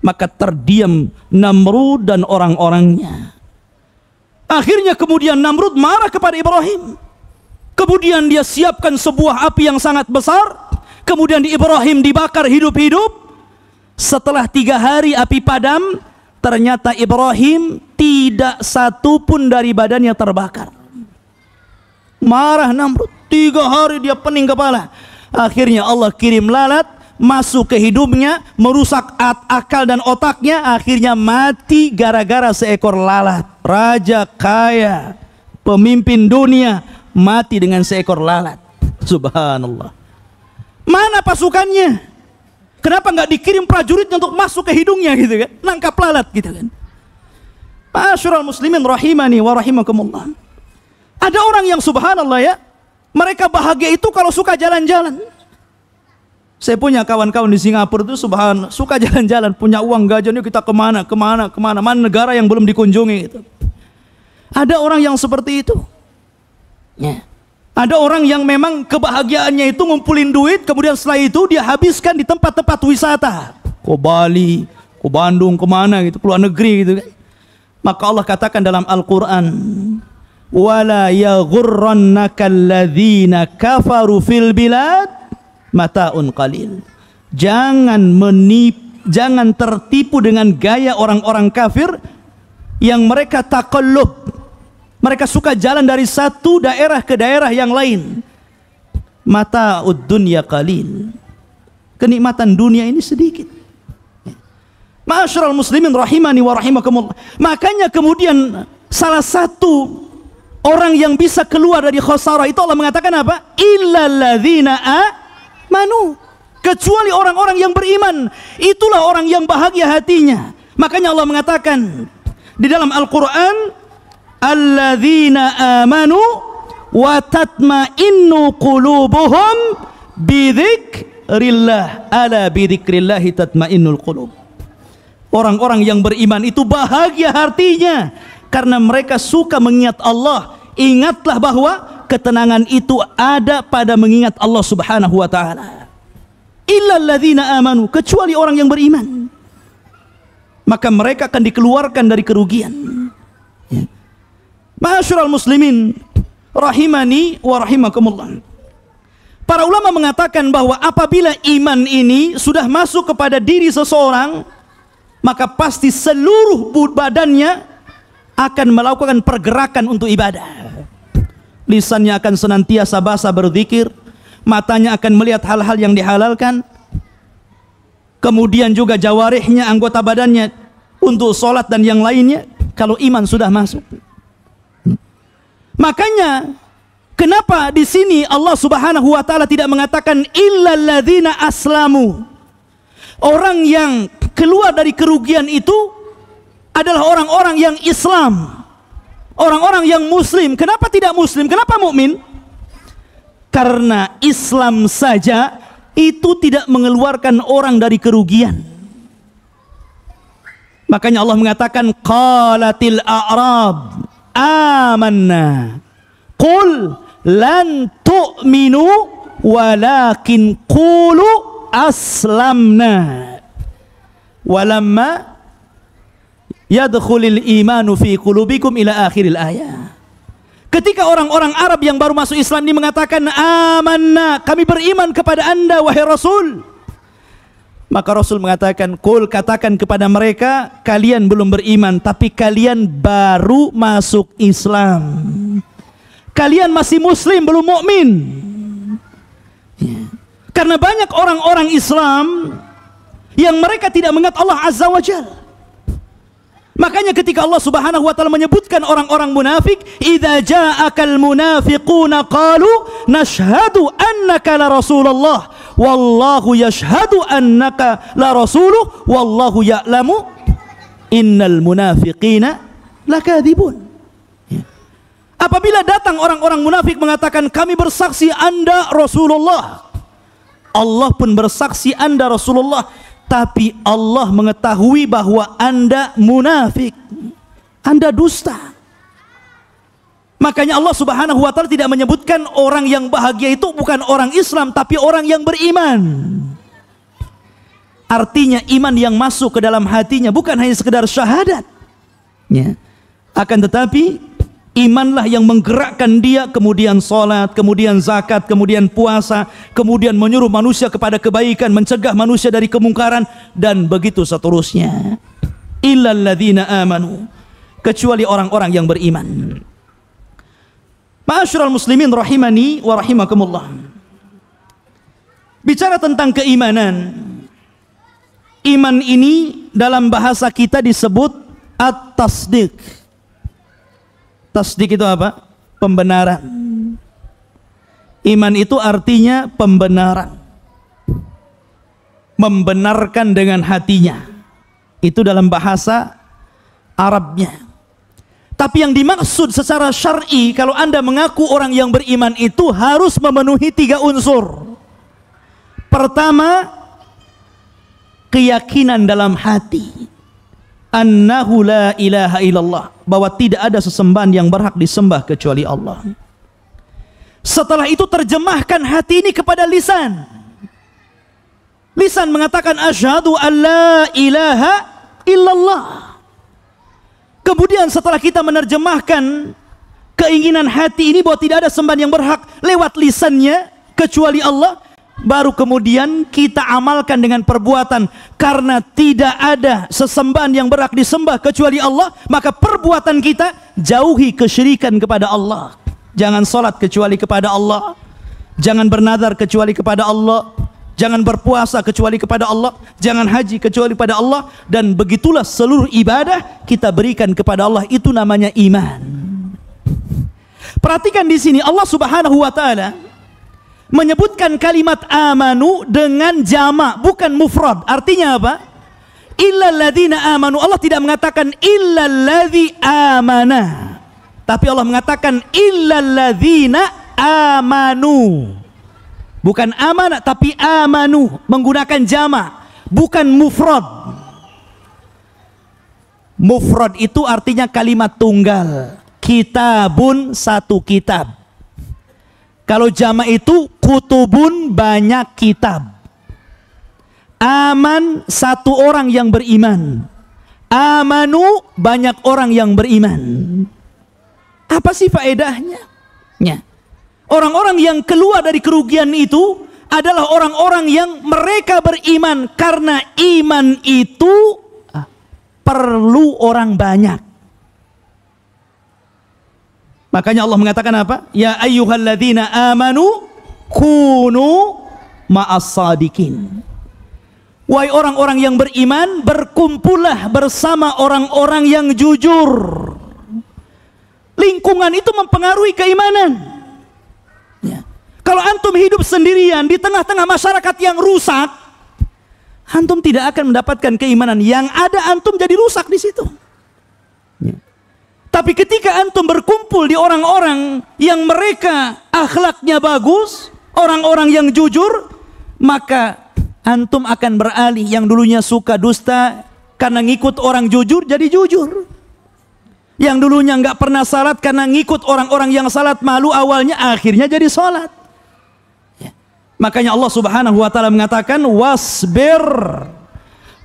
Maka terdiam Namrud dan orang-orangnya. Akhirnya kemudian Namrud marah kepada Ibrahim. Kemudian dia siapkan sebuah api yang sangat besar. Kemudian Ibrahim dibakar hidup-hidup. Setelah 3 hari api padam, ternyata Ibrahim tidak satu pun dari badannya terbakar. Marah Namrud, 3 hari dia pening kepala. Akhirnya Allah kirim lalat masuk ke hidupnya, merusak akal dan otaknya. Akhirnya mati gara-gara seekor lalat. Raja kaya, pemimpin dunia, mati dengan seekor lalat. Subhanallah. Mana pasukannya? Kenapa nggak dikirim prajuritnya untuk masuk ke hidungnya gitu kan? Nangkap lalat gitu kan? Ma'asyiral muslimin rahimani wa rahimakumullah. Ada orang yang subhanallah ya, mereka bahagia itu kalau suka jalan-jalan. Saya punya kawan-kawan di Singapura itu subhanallah, suka jalan-jalan, punya uang gajiannya kita kemana, mana negara yang belum dikunjungi gitu. Ada orang yang seperti itu. Ya. Ada orang yang memang kebahagiaannya itu ngumpulin duit, kemudian setelah itu dia habiskan di tempat-tempat wisata. Ke Bali, ke Bandung, kemana gitu, keluar negeri gitu kan. Maka Allah katakan dalam Al-Quran, wala yaghurrannaka alladzina kafaru fil bilad mata'un qalil. Jangan tertipu dengan gaya orang-orang kafir yang mereka taqallub. Mereka suka jalan dari satu daerah ke daerah yang lain. Mata'ud dunya qalil. Kenikmatan dunia ini sedikit. Ma'asyiral muslimin rahimani wa rahimakumullah. Makanya kemudian salah satu orang yang bisa keluar dari khasarah itu Allah mengatakan apa? Illal ladzina amanu. Kecuali orang-orang yang beriman. Itulah orang yang bahagia hatinya. Makanya Allah mengatakan di dalam Al-Quran, alladzina amanu wa tatma'innu qulubuhum bidzikrillah. Ala bidzikrillah tatma'innul qulub. Orang-orang yang beriman itu bahagia hatinya karena mereka suka mengingat Allah. Ingatlah bahwa ketenangan itu ada pada mengingat Allah Subhanahu wa taala. Illal ladzina amanu, kecuali orang yang beriman. Maka mereka akan dikeluarkan dari kerugian. Ya. Ma'asyiral muslimin rahimani wa rahimakumullah. Para ulama mengatakan bahwa apabila iman ini sudah masuk kepada diri seseorang, maka pasti seluruh badannya akan melakukan pergerakan untuk ibadah. Lisannya akan senantiasa basah berzikir, matanya akan melihat hal-hal yang dihalalkan, kemudian juga jawarihnya, anggota badannya untuk sholat dan yang lainnya. Kalau iman sudah masuk, makanya kenapa di sini Allah Subhanahu wa taala tidak mengatakan illal ladzina aslamu? Orang yang keluar dari kerugian itu adalah orang-orang yang Islam, orang-orang yang muslim. Kenapa tidak muslim? Kenapa mukmin? Karena Islam saja itu tidak mengeluarkan orang dari kerugian. Makanya Allah mengatakan qalatil a'rab amanna qul lan tu'minu walakin qulu aslamna walamma yadkhulul imanu fi qulubikum ila akhiril ayat. Ketika orang-orang Arab yang baru masuk Islam ini mengatakan amanna, kami beriman kepada Anda wahai Rasul, maka Rasul mengatakan qul, katakan kepada mereka, kalian belum beriman tapi kalian baru masuk Islam, kalian masih muslim belum mukmin. Ya. Karena banyak orang-orang Islam yang mereka tidak mengingat Allah Azza wa Jalla. Makanya ketika Allah Subhanahu wa taala menyebutkan orang-orang munafik, idza ja'akal munafiquna qalu nashhadu annaka la rasulullah wallahu yashhadu annaka la rasuluh wallahu ya'lamu innal munafiqina lakadzibun. Apabila datang orang-orang munafik mengatakan kami bersaksi Anda Rasulullah, Allah pun bersaksi Anda Rasulullah, tapi Allah mengetahui bahwa Anda munafik, Anda dusta. Makanya Allah Subhanahu wa taala tidak menyebutkan orang yang bahagia itu bukan orang Islam, tapi orang yang beriman. Artinya iman yang masuk ke dalam hatinya bukan hanya sekedar syahadat, ya. Akan tetapi imanlah yang menggerakkan dia, kemudian salat, kemudian zakat, kemudian puasa, kemudian menyuruh manusia kepada kebaikan, mencegah manusia dari kemungkaran, dan begitu seterusnya. Illal ladzina amanu, kecuali orang-orang yang beriman. Ma'asyiral muslimin rahimani wa rahimakumullah. Bicara tentang keimanan, iman ini dalam bahasa kita disebut at-tasdiq. Tasdiq itu apa? Pembenaran. Iman itu artinya pembenaran, membenarkan dengan hatinya. Itu dalam bahasa Arabnya. Tapi yang dimaksud secara syar'i, kalau Anda mengaku orang yang beriman itu harus memenuhi 3 unsur. Pertama, keyakinan dalam hati, annahu la ilaha illallah, bahwa tidak ada sesembahan yang berhak disembah kecuali Allah. Setelah itu terjemahkan hati ini kepada lisan. Lisan mengatakan asyhadu an la ilaha illallah. Kemudian setelah kita menerjemahkan keinginan hati ini bahwa tidak ada sembahan yang berhak lewat lisannya kecuali Allah, baru kemudian kita amalkan dengan perbuatan. Karena tidak ada sesembahan yang berhak disembah kecuali Allah, maka perbuatan kita jauhi kesyirikan kepada Allah. Jangan salat kecuali kepada Allah, jangan bernadar kecuali kepada Allah, jangan berpuasa kecuali kepada Allah, jangan haji kecuali kepada Allah, dan begitulah seluruh ibadah kita berikan kepada Allah. Itu namanya iman. Perhatikan di sini Allah Subhanahu wa taala menyebutkan kalimat amanu dengan jamak, bukan mufrad. Artinya apa? Illal ladzina amanu. Allah tidak mengatakan illal ladzi amana, tapi Allah mengatakan illal ladzina amanu. Bukan amanah tapi amanu, menggunakan jamak, bukan mufrad. Mufrad itu artinya kalimat tunggal. Kitabun, satu kitab. Kalau jamak itu kutubun, banyak kitab. Aman, satu orang yang beriman. Amanu, banyak orang yang beriman. Apa sih faedahnya? Ya. Orang-orang yang keluar dari kerugian itu adalah orang-orang yang mereka beriman karena iman itu perlu orang banyak. Makanya Allah mengatakan apa? Ya ayyuhalladzina amanu kunu ma'as sadiqin. Wahai orang-orang yang beriman, berkumpullah bersama orang-orang yang jujur. Lingkungan itu mempengaruhi keimanan. Ya. Kalau antum hidup sendirian di tengah-tengah masyarakat yang rusak, antum tidak akan mendapatkan keimanan. Yang ada antum jadi rusak di situ. Ya. Tapi ketika antum berkumpul di orang-orang yang mereka akhlaknya bagus, orang-orang yang jujur, maka antum akan beralih. Yang dulunya suka dusta karena ngikut orang jujur, jadi jujur. Yang dulunya nggak pernah salat karena ngikut orang-orang yang salat malu awalnya, akhirnya jadi salat. Ya. Makanya Allah Subhanahu wa taala mengatakan wasbir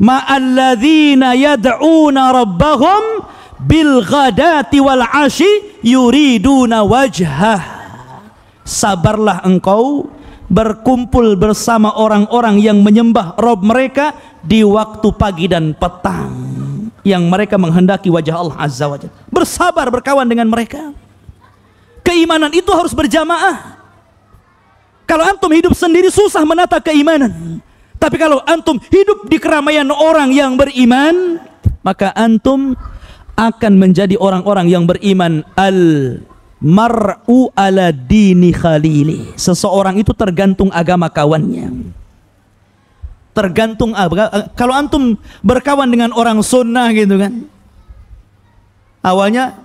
ma'alladzina yad'una rabbahum bil ghadati wal 'asyi yuriduna wajhah. Sabarlah engkau berkumpul bersama orang-orang yang menyembah Rabb mereka di waktu pagi dan petang, yang mereka menghendaki wajah Allah Azza wa Jalla. Bersabar berkawan dengan mereka. Keimanan itu harus berjamaah. Kalau antum hidup sendiri susah menata keimanan. Tapi kalau antum hidup di keramaian orang yang beriman, maka antum akan menjadi orang-orang yang beriman Mar'u ala dini khalili. Seseorang itu tergantung agama kawannya. Tergantung kalau antum berkawan dengan orang sunnah gitu kan, awalnya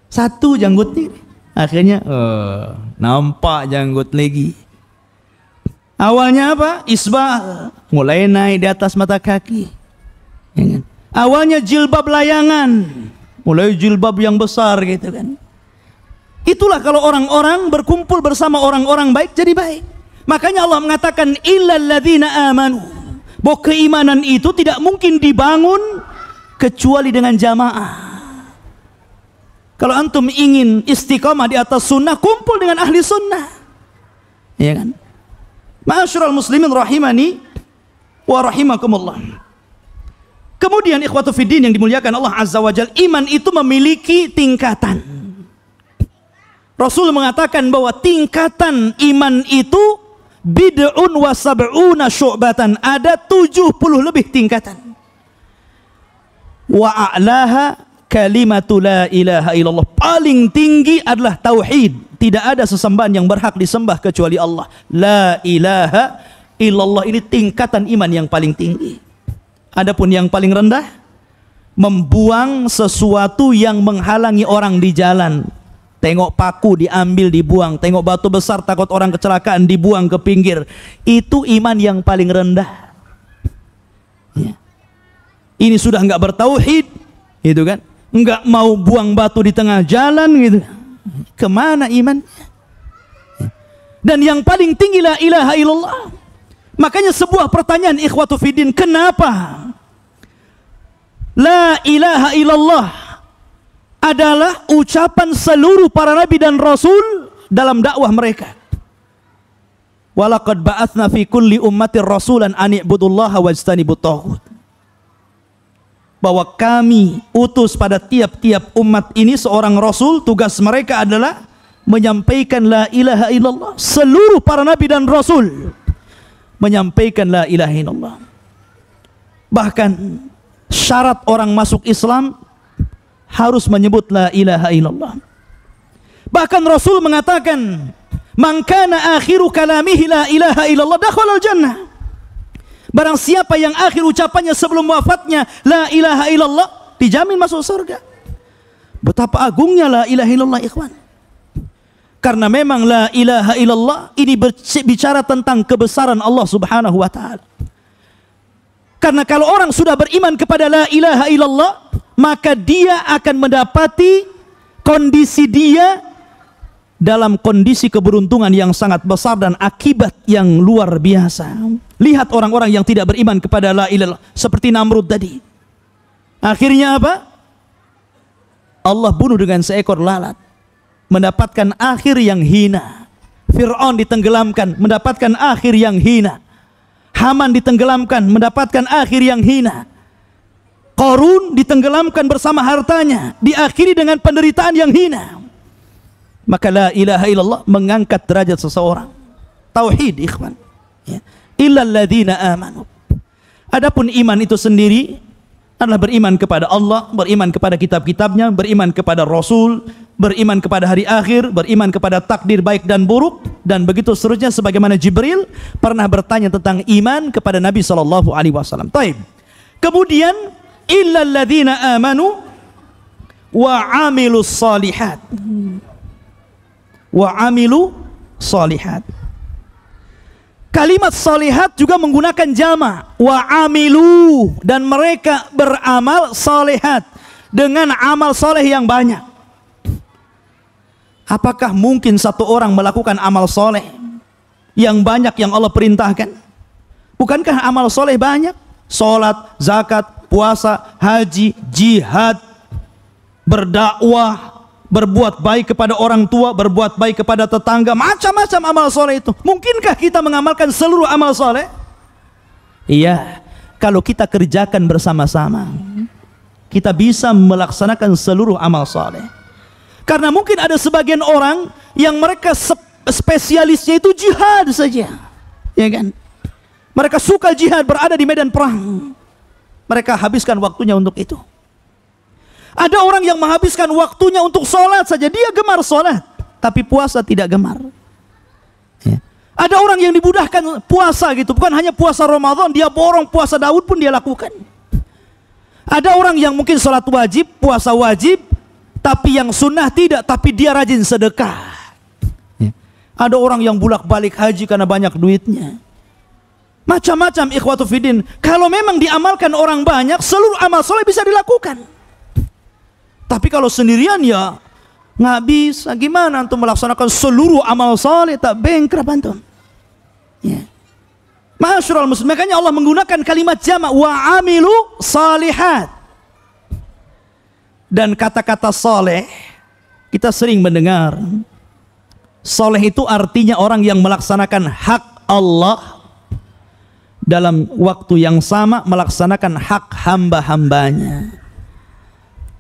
satu janggutnya, akhirnya nampak janggut lagi. Awalnya apa? Isbah, mulai naik di atas mata kaki, ya kan? Awalnya jilbab layangan, mulai jilbab yang besar gitu kan. Itulah kalau orang-orang berkumpul bersama orang-orang baik jadi baik. Makanya Allah mengatakan illal ladzina amanu, bahwa keimanan itu tidak mungkin dibangun kecuali dengan jamaah. Kalau antum ingin istiqamah di atas sunnah, kumpul dengan ahli sunnah, ya kan? Ma'asyiral muslimin rahimani wa rahimakumullah. Kemudian ikhwatu fiddin yang dimuliakan Allah azza wa jalla, iman itu memiliki tingkatan. Rasul mengatakan bahwa tingkatan iman itu bid'un wa sab'una syu'batan, ada 70 lebih tingkatan. Wa a'laha kalimatu la ilaha illallah, paling tinggi adalah tauhid, tidak ada sesembahan yang berhak disembah kecuali Allah. La ilaha illallah, ini tingkatan iman yang paling tinggi. Adapun yang paling rendah, membuang sesuatu yang menghalangi orang di jalan. Tengok paku diambil dibuang, tengok batu besar takut orang kecelakaan dibuang ke pinggir. Itu iman yang paling rendah, ya. Ini sudah enggak bertauhid, gitu kan? Enggak mau buang batu di tengah jalan gitu. Kemana iman? Dan yang paling tinggi la ilaha illallah. Makanya sebuah pertanyaan ikhwatu fiddin, kenapa la ilaha illallah adalah ucapan seluruh para nabi dan rasul dalam dakwah mereka? Walaqad ba'atsna fi kulli ummatin rasulan an i'budullaha wajtanibut taghut. Bahwa kami utus pada tiap-tiap umat ini seorang rasul, tugas mereka adalah menyampaikan la ilaha illallah. Seluruh para nabi dan rasul menyampaikan la ilaha illallah. Bahkan syarat orang masuk Islam harus menyebut la ilaha illallah. Bahkan Rasul mengatakan, man kana akhiru kalamihi la ilaha illallah dakhala al-jannah. Barang siapa yang akhir ucapannya sebelum wafatnya la ilaha illallah, dijamin masuk surga. Betapa agungnya la ilaha illallah, ikhwan. Karena memang la ilaha illallah ini bicara tentang kebesaran Allah Subhanahu wa taala. Karena kalau orang sudah beriman kepada la ilaha illallah, maka dia akan mendapati kondisi dia dalam kondisi keberuntungan yang sangat besar dan akibat yang luar biasa. Lihat orang-orang yang tidak beriman kepada la ilaha illallah, seperti Namrud tadi. Akhirnya apa? Allah bunuh dengan seekor lalat, mendapatkan akhir yang hina. Fir'aun ditenggelamkan, mendapatkan akhir yang hina. Haman ditenggelamkan, mendapatkan akhir yang hina. Qarun ditenggelamkan bersama hartanya, diakhiri dengan penderitaan yang hina. Maka la ilaha illallah mengangkat derajat seseorang. Tauhid, ikhwan, ya. Illal ladzina amanu. Adapun iman itu sendiri adalah beriman kepada Allah, beriman kepada kitab-kitabnya, beriman kepada Rasul, beriman kepada hari akhir, beriman kepada takdir baik dan buruk, dan begitu seterusnya, sebagaimana Jibril pernah bertanya tentang iman kepada Nabi SAW. Taib. Kemudian illal ladzina amanu wa amilus salihat. Wa amilu salihat. Kalimat salihat juga menggunakan jama', wa amilu, dan mereka beramal salihat dengan amal soleh yang banyak. Apakah mungkin satu orang melakukan amal soleh yang banyak yang Allah perintahkan? Bukankah amal soleh banyak? Salat, zakat, puasa, haji, jihad, berdakwah, berbuat baik kepada orang tua, berbuat baik kepada tetangga, macam-macam amal soleh itu. Mungkinkah kita mengamalkan seluruh amal soleh? Iya, kalau kita kerjakan bersama-sama, kita bisa melaksanakan seluruh amal soleh. Karena mungkin ada sebagian orang yang mereka spesialisnya itu jihad saja, ya kan? Mereka suka jihad, berada di medan perang, mereka habiskan waktunya untuk itu. Ada orang yang menghabiskan waktunya untuk sholat saja, dia gemar sholat, tapi puasa tidak gemar. Ya. Ada orang yang dimudahkan puasa gitu, bukan hanya puasa Ramadan, dia borong puasa Daud pun dia lakukan. Ada orang yang mungkin sholat wajib, puasa wajib, tapi yang sunnah tidak, tapi dia rajin sedekah. Ya. Ada orang yang bolak-balik haji karena banyak duitnya. Macam-macam ikhwatu fiddin. Kalau memang diamalkan orang banyak, seluruh amal soleh bisa dilakukan. Tapi kalau sendirian ya nggak bisa. Gimana antum melaksanakan seluruh amal soleh, tak bankrupt antum. Ya. Ma'asyiral muslimin, makanya Allah menggunakan kalimat jamak wa amilu salihat. Dan kata-kata soleh kita sering mendengar. Soleh itu artinya orang yang melaksanakan hak Allah dalam waktu yang sama melaksanakan hak hamba-hambanya.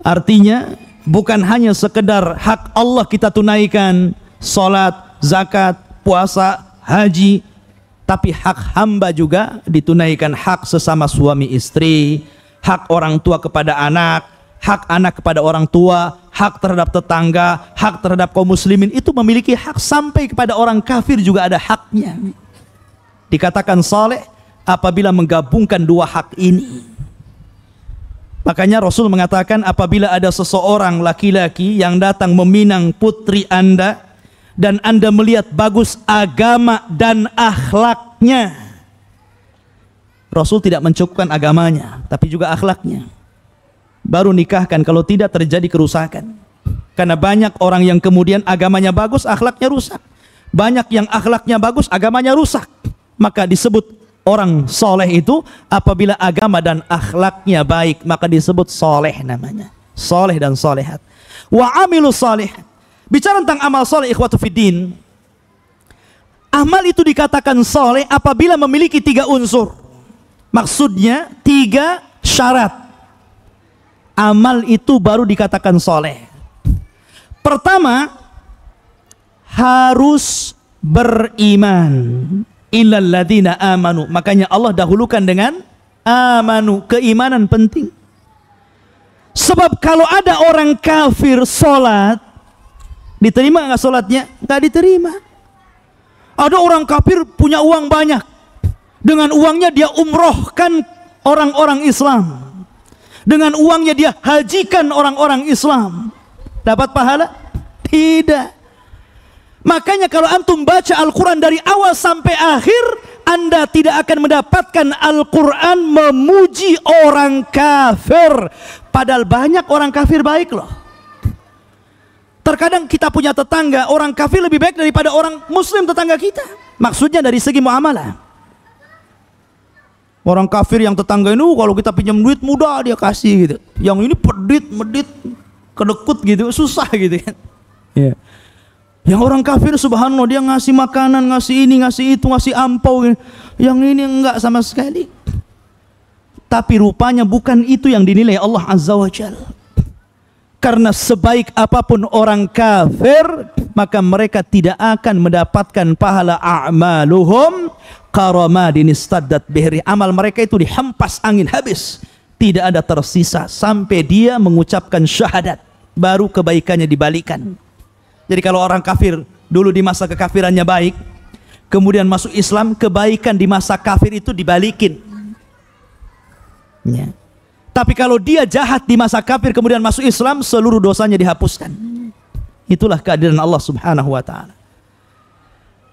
Artinya bukan hanya sekedar hak Allah kita tunaikan, salat, zakat, puasa, haji, tapi hak hamba juga ditunaikan, hak sesama suami istri, hak orang tua kepada anak, hak anak kepada orang tua, hak terhadap tetangga, hak terhadap kaum muslimin, itu memiliki hak, sampai kepada orang kafir juga ada haknya. Dikatakan saleh apabila menggabungkan dua hak ini. Makanya Rasul mengatakan apabila ada seseorang laki-laki yang datang meminang putri Anda dan Anda melihat bagus agama dan akhlaknya, Rasul tidak mencukupkan agamanya tapi juga akhlaknya, baru nikahkan kalau tidak terjadi kerusakan. Karena banyak orang yang kemudian agamanya bagus, akhlaknya rusak. Banyak yang akhlaknya bagus, agamanya rusak. Maka disebut orang soleh itu apabila agama dan akhlaknya baik, maka disebut soleh namanya. Soleh dan solehat. Wa amilu salihat. Bicara tentang amal soleh ikhwatu fiddin, amal itu dikatakan soleh apabila memiliki 3 unsur. Maksudnya 3 syarat. Amal itu baru dikatakan soleh. Pertama, harus beriman. Illal ladzina amanu. Makanya Allah dahulukan dengan amanu, keimanan penting. Sebab kalau ada orang kafir sholat, diterima nggak sholatnya? Nggak diterima. Ada orang kafir punya uang banyak, dengan uangnya dia umrohkan orang-orang Islam, dengan uangnya dia hajikan orang-orang Islam, dapat pahala? Tidak. Makanya kalau antum baca Al-Quran dari awal sampai akhir, Anda tidak akan mendapatkan Al-Quran memuji orang kafir. Padahal banyak orang kafir baik loh. Terkadang kita punya tetangga, orang kafir lebih baik daripada orang muslim tetangga kita. Maksudnya dari segi muamalah. Orang kafir yang tetangga ini, kalau kita pinjam duit mudah dia kasih gitu. Yang ini pedit, medit, kedekut gitu, susah gitu kan. Ya. Yang orang kafir subhanallah, dia ngasih makanan, ngasih ini, ngasih itu, ngasih ampau. Yang ini enggak sama sekali. Tapi rupanya bukan itu yang dinilai Allah Azza wa Jalla. Karena sebaik apapun orang kafir, maka mereka tidak akan mendapatkan pahala a'maluhum karamadin istaddat bihri. Amal mereka itu dihempas angin habis, tidak ada tersisa sampai dia mengucapkan syahadat, baru kebaikannya dibalikan. Jadi kalau orang kafir dulu di masa kekafirannya baik, kemudian masuk Islam, kebaikan di masa kafir itu dibalikin. Ya. Tapi kalau dia jahat di masa kafir kemudian masuk Islam, seluruh dosanya dihapuskan. Itulah keadilan Allah Subhanahu wa taala.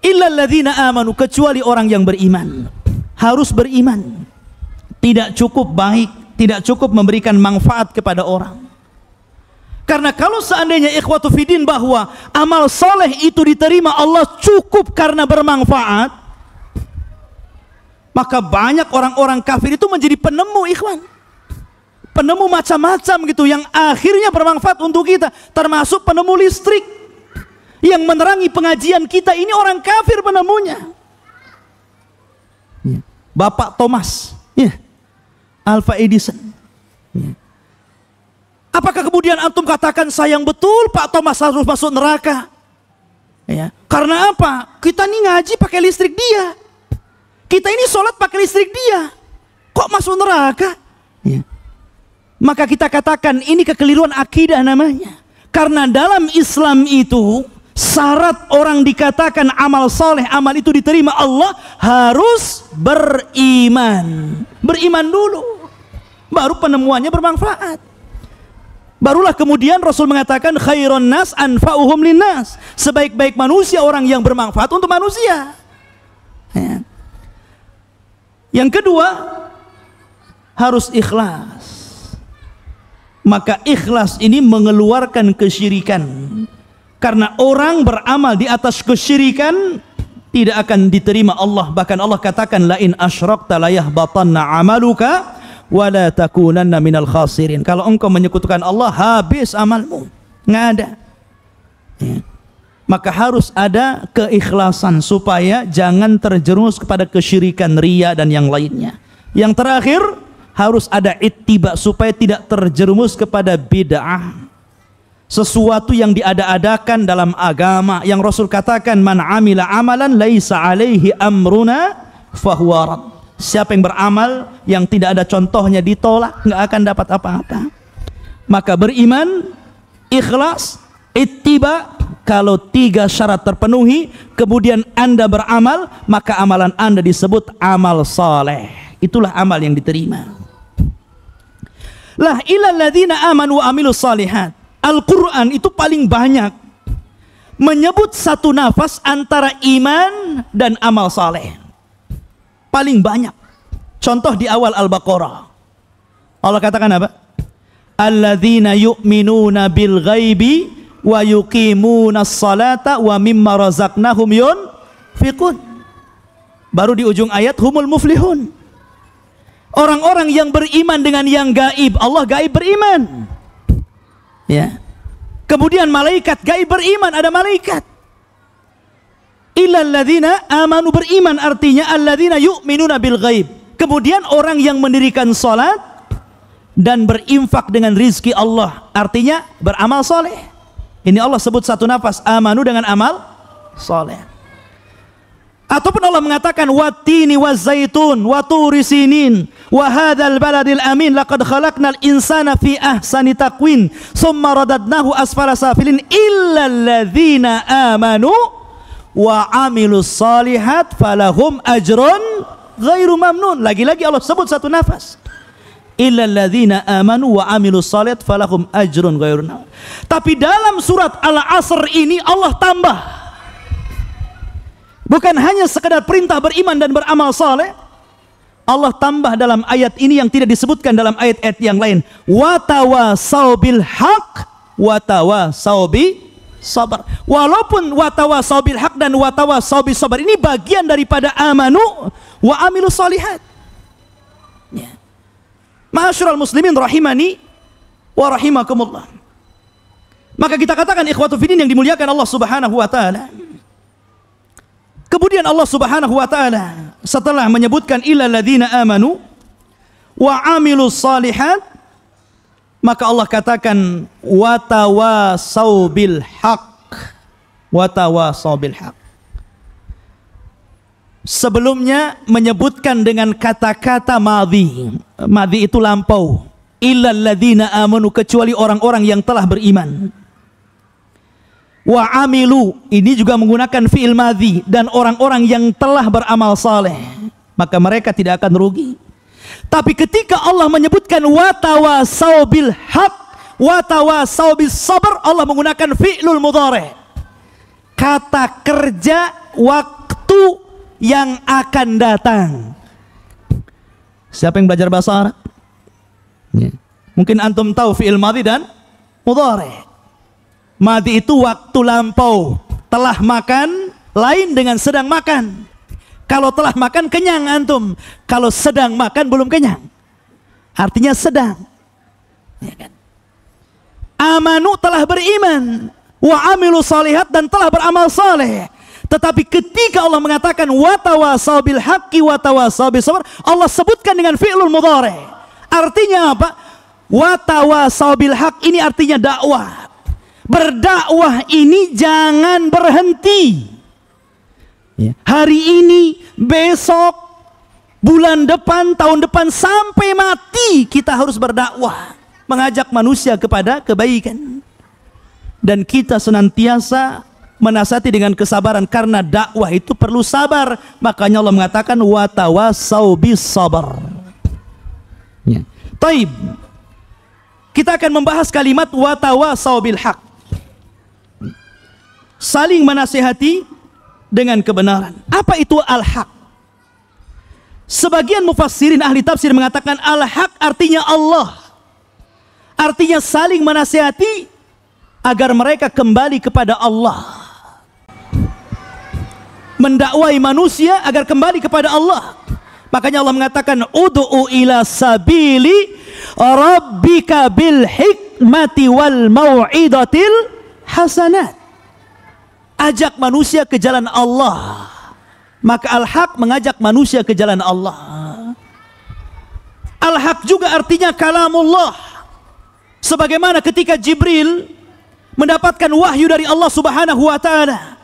Illal ladzina amanu, kecuali orang yang beriman. Harus beriman. Tidak cukup baik, tidak cukup memberikan manfaat kepada orang. Karena kalau seandainya ikhwatu fiddin bahwa amal soleh itu diterima Allah cukup karena bermanfaat, maka banyak orang-orang kafir itu menjadi penemu, ikhwan. Penemu macam-macam gitu yang akhirnya bermanfaat untuk kita, termasuk penemu listrik yang menerangi pengajian kita. Ini orang kafir penemunya. Bapak Thomas, ya, Alva Edison. Ya. Apakah kemudian antum katakan sayang betul Pak Thomas harus masuk neraka? Ya. Karena apa? Kita ini ngaji pakai listrik dia. Kita ini sholat pakai listrik dia. Kok masuk neraka? Ya. maka kita katakan ini kekeliruan akidah namanya. Karena dalam Islam itu syarat orang dikatakan amal soleh, amal itu diterima Allah, harus beriman. Beriman dulu, baru penemuannya bermanfaat. Barulah kemudian Rasul mengatakan khairun nas anfa'uhum linnas. Sebaik-baik manusia orang yang bermanfaat untuk manusia. Ya. Yang kedua, harus ikhlas. Maka ikhlas ini mengeluarkan kesyirikan. Karena orang beramal di atas kesyirikan tidak akan diterima Allah. Bahkan Allah katakan la in asyrakta la yahbatanna amaluka wala takunanna minal khasirin. Kalau engkau menyekutukan Allah, habis amalmu, nggak ada. Ya. Maka harus ada keikhlasan supaya jangan terjerumus kepada kesyirikan, riya dan yang lainnya. Yang terakhir, harus ada ittiba supaya tidak terjerumus kepada bid'ah. Sesuatu yang diada-adakan dalam agama, yang Rasul katakan man amila amalan laisa alaihi amruna fahuwa rad. Siapa yang beramal yang tidak ada contohnya ditolak, nggak akan dapat apa-apa. Maka beriman, ikhlas, ittiba. Kalau 3 syarat terpenuhi, kemudian Anda beramal, maka amalan Anda disebut amal saleh. Itulah amal yang diterima. Lah ilal ladzina amanu wa amilus shalihat. Al-Quran itu paling banyak menyebut satu nafas antara iman dan amal saleh. Paling banyak. Contoh di awal Al-Baqarah. Allah katakan apa? Alladzina yu'minuna bil ghaibi wa yuqimunas salata wa mimma razaqnahum yunfiqun. Baru di ujung ayat humul muflihun. Orang-orang yang beriman dengan yang gaib. Allah gaib beriman. Ya. Kemudian malaikat gaib beriman, ada malaikat. Illal ladzina amanu beriman artinya alladzina yu'minuna bil ghaib. Kemudian orang yang mendirikan salat dan berinfak dengan rizki Allah, artinya beramal soleh. Ini Allah sebut satu nafas, amanu dengan amal soleh. Ataupun Allah mengatakan wattini wazaitun wa turi sinin wa hadzal baladil amin laqad khalaqnal insana fi ahsani taqwim summa radadnahu asfala safilin illal ladzina amanu wa amilus salihat falahum ajrun ghairu mamnun. Lagi-lagi Allah sebut satu nafas, illal ladzina amanu wa amilus salihat falahum ajrun ghairu mamnun. Tapi dalam surat Al-Asr ini Allah tambah, bukan hanya sekedar perintah beriman dan beramal saleh, Allah tambah dalam ayat ini yang tidak disebutkan dalam ayat-ayat yang lain. Watawasau bil haq, watawasau bi sabar. Walaupun watawasau bil haq dan watawasau bi sabar ini bagian daripada amanu wa amilus solihat. Ya. Ma'asyiral muslimin rahimani wa rahimakumullah. Maka kita katakan ikhwatu fiddin yang dimuliakan Allah Subhanahu wa taala. Kemudian Allah Subhanahu wa taala setelah menyebutkan illal ladzina amanu wa amilus shalihat, maka Allah katakan watawasau bil haq, watawasau bil haq. Sebelumnya menyebutkan dengan kata-kata madhi. Madhi itu lampau. Illal ladzina amanu, kecuali orang-orang yang telah beriman. Wa amilu, ini juga menggunakan fi'il madhi, dan orang-orang yang telah beramal saleh, maka mereka tidak akan rugi. Tapi ketika Allah menyebutkan watawasau bil haq, watawasau bis sabr, Allah menggunakan fi'lul mudhari, kata kerja waktu yang akan datang. Siapa yang belajar bahasa Arab? Ya. Mungkin antum tahu fi'il madhi dan mudhari. Madhi itu waktu lampau, telah makan lain dengan sedang makan. Kalau telah makan kenyang antum, kalau sedang makan belum kenyang, artinya sedang. Ya kan? Amanu telah beriman, wa amilu salihat dan telah beramal saleh. Tetapi ketika Allah mengatakan watawasau bil haqqi watawasau bis sabr, Allah sebutkan dengan fi'lul mudhari. Artinya apa? Watawasau bil haqq ini artinya dakwah. Berdakwah ini jangan berhenti. Ya. Hari ini, besok, bulan depan, tahun depan, sampai mati kita harus berdakwah. mengajak manusia kepada kebaikan. Dan kita senantiasa menasihati dengan kesabaran, karena dakwah itu perlu sabar. Makanya Allah mengatakan wa tawasau bis sabar. Ya. Taib. Kita akan membahas kalimat wa tawasau bil haq. Saling menasihati dengan kebenaran. Apa itu al-haq? Sebagian mufassirin ahli tafsir mengatakan al-haq artinya Allah. Artinya saling menasihati agar mereka kembali kepada Allah. Mendakwai manusia agar kembali kepada Allah. Makanya Allah mengatakan ud'u ila sabili rabbika bil hikmati wal mau'idatil hasanat. Ajak manusia ke jalan Allah. Maka al-haq mengajak manusia ke jalan Allah. Al-haq juga artinya kalamullah. Sebagaimana ketika Jibril mendapatkan wahyu dari Allah Subhanahu wa taala.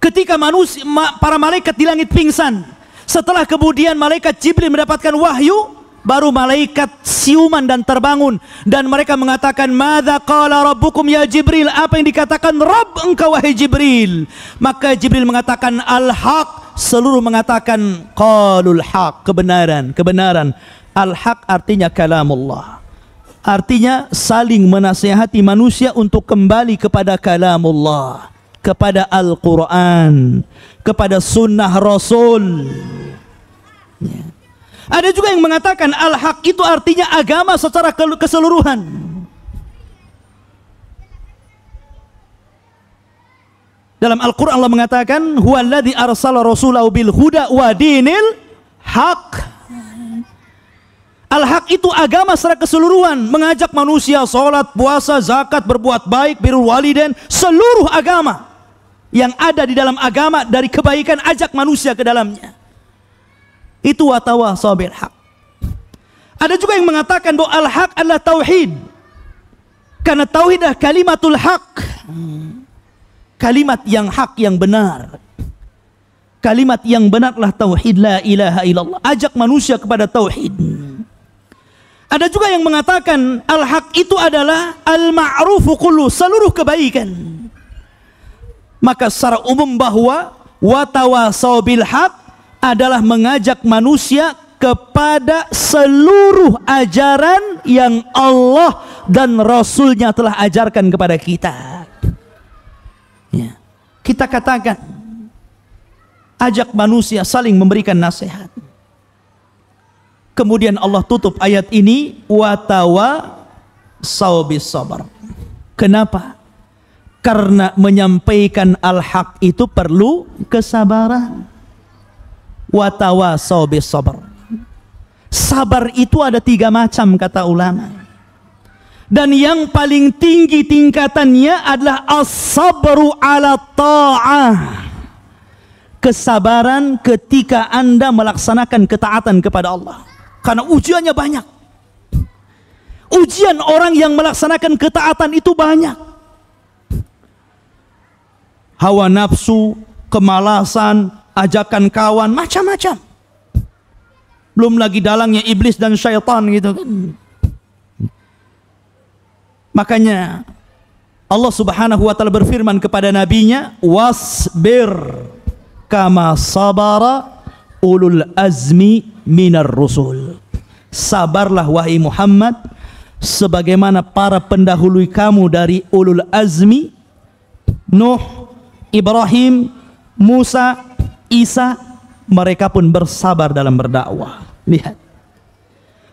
Ketika manusia, para malaikat di langit pingsan, setelah kemudian malaikat Jibril mendapatkan wahyu, baru malaikat siuman dan terbangun, dan mereka mengatakan, "Madza qala rabbukum ya Jibril?" Apa yang dikatakan Rabb engkau wahai Jibril? Maka Jibril mengatakan al-haq, seluruh mengatakan qalul haq, kebenaran, kebenaran. Al-haq artinya kalamullah. Artinya saling menasihati manusia untuk kembali kepada kalamullah, kepada Al-Quran, kepada sunnah Rasul. Ya. Ada juga yang mengatakan al-haq itu artinya agama secara keseluruhan. Dalam Al-Quran Allah mengatakan huwallazi arsala rasulahu bil huda wa dinil haq. Al-haq itu agama secara keseluruhan, mengajak manusia salat, puasa, zakat, berbuat baik, birrul walidain, seluruh agama yang ada di dalam agama dari kebaikan, ajak manusia ke dalamnya. Itu watawasau bil haq. Ada juga yang mengatakan bahwa al-haq adalah tauhid. Karena tauhid adalah kalimatul haq. Kalimat yang hak, yang benar. Kalimat yang benar adalah tauhid la ilaha illallah. Ajak manusia kepada tauhid. Ada juga yang mengatakan al-haq itu adalah al-ma'rufu kullu, seluruh kebaikan. Maka secara umum bahwa watawasau bil haq adalah mengajak manusia kepada seluruh ajaran yang Allah dan Rasulnya telah ajarkan kepada kita. Ya. Kita katakan ajak manusia saling memberikan nasihat. Kemudian Allah tutup ayat ini watawasau bis sabar. Kenapa? Karena menyampaikan al-haq itu perlu kesabaran. Watawasau bis sabar. Sabar itu ada 3 macam kata ulama. Dan yang paling tinggi tingkatannya adalah as-sabru ala ta'ah. Kesabaran ketika Anda melaksanakan ketaatan kepada Allah. Karena ujiannya banyak. Ujian orang yang melaksanakan ketaatan itu banyak. Hawa nafsu, kemalasan, ajakan kawan, macam-macam. Belum lagi dalangnya iblis dan syaitan gitu kan. Makanya Allah Subhanahu wa taala berfirman kepada nabinya, wasbir kama sabara ulul azmi minar rusul. Sabarlah wahai Muhammad sebagaimana para pendahulu kamu dari ulul azmi, Nuh, Ibrahim, Musa, Isa, mereka pun bersabar dalam berdakwah. Lihat,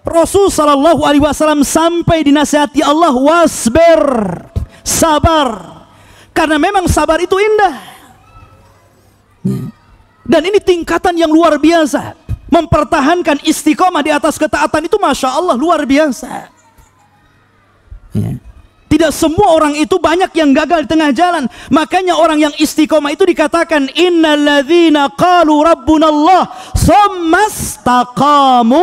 Rasul sallallahu alaihi wasallam sampai dinasihati Allah, wasbir, sabar. Karena memang sabar itu indah. Dan ini tingkatan yang luar biasa. Mempertahankan istiqomah di atas ketaatan itu Masya Allah luar biasa. Tidak semua orang itu, banyak yang gagal di tengah jalan. Makanya orang yang istiqomah itu dikatakan innal ladzina qalu rabbunallah tsumastaqamu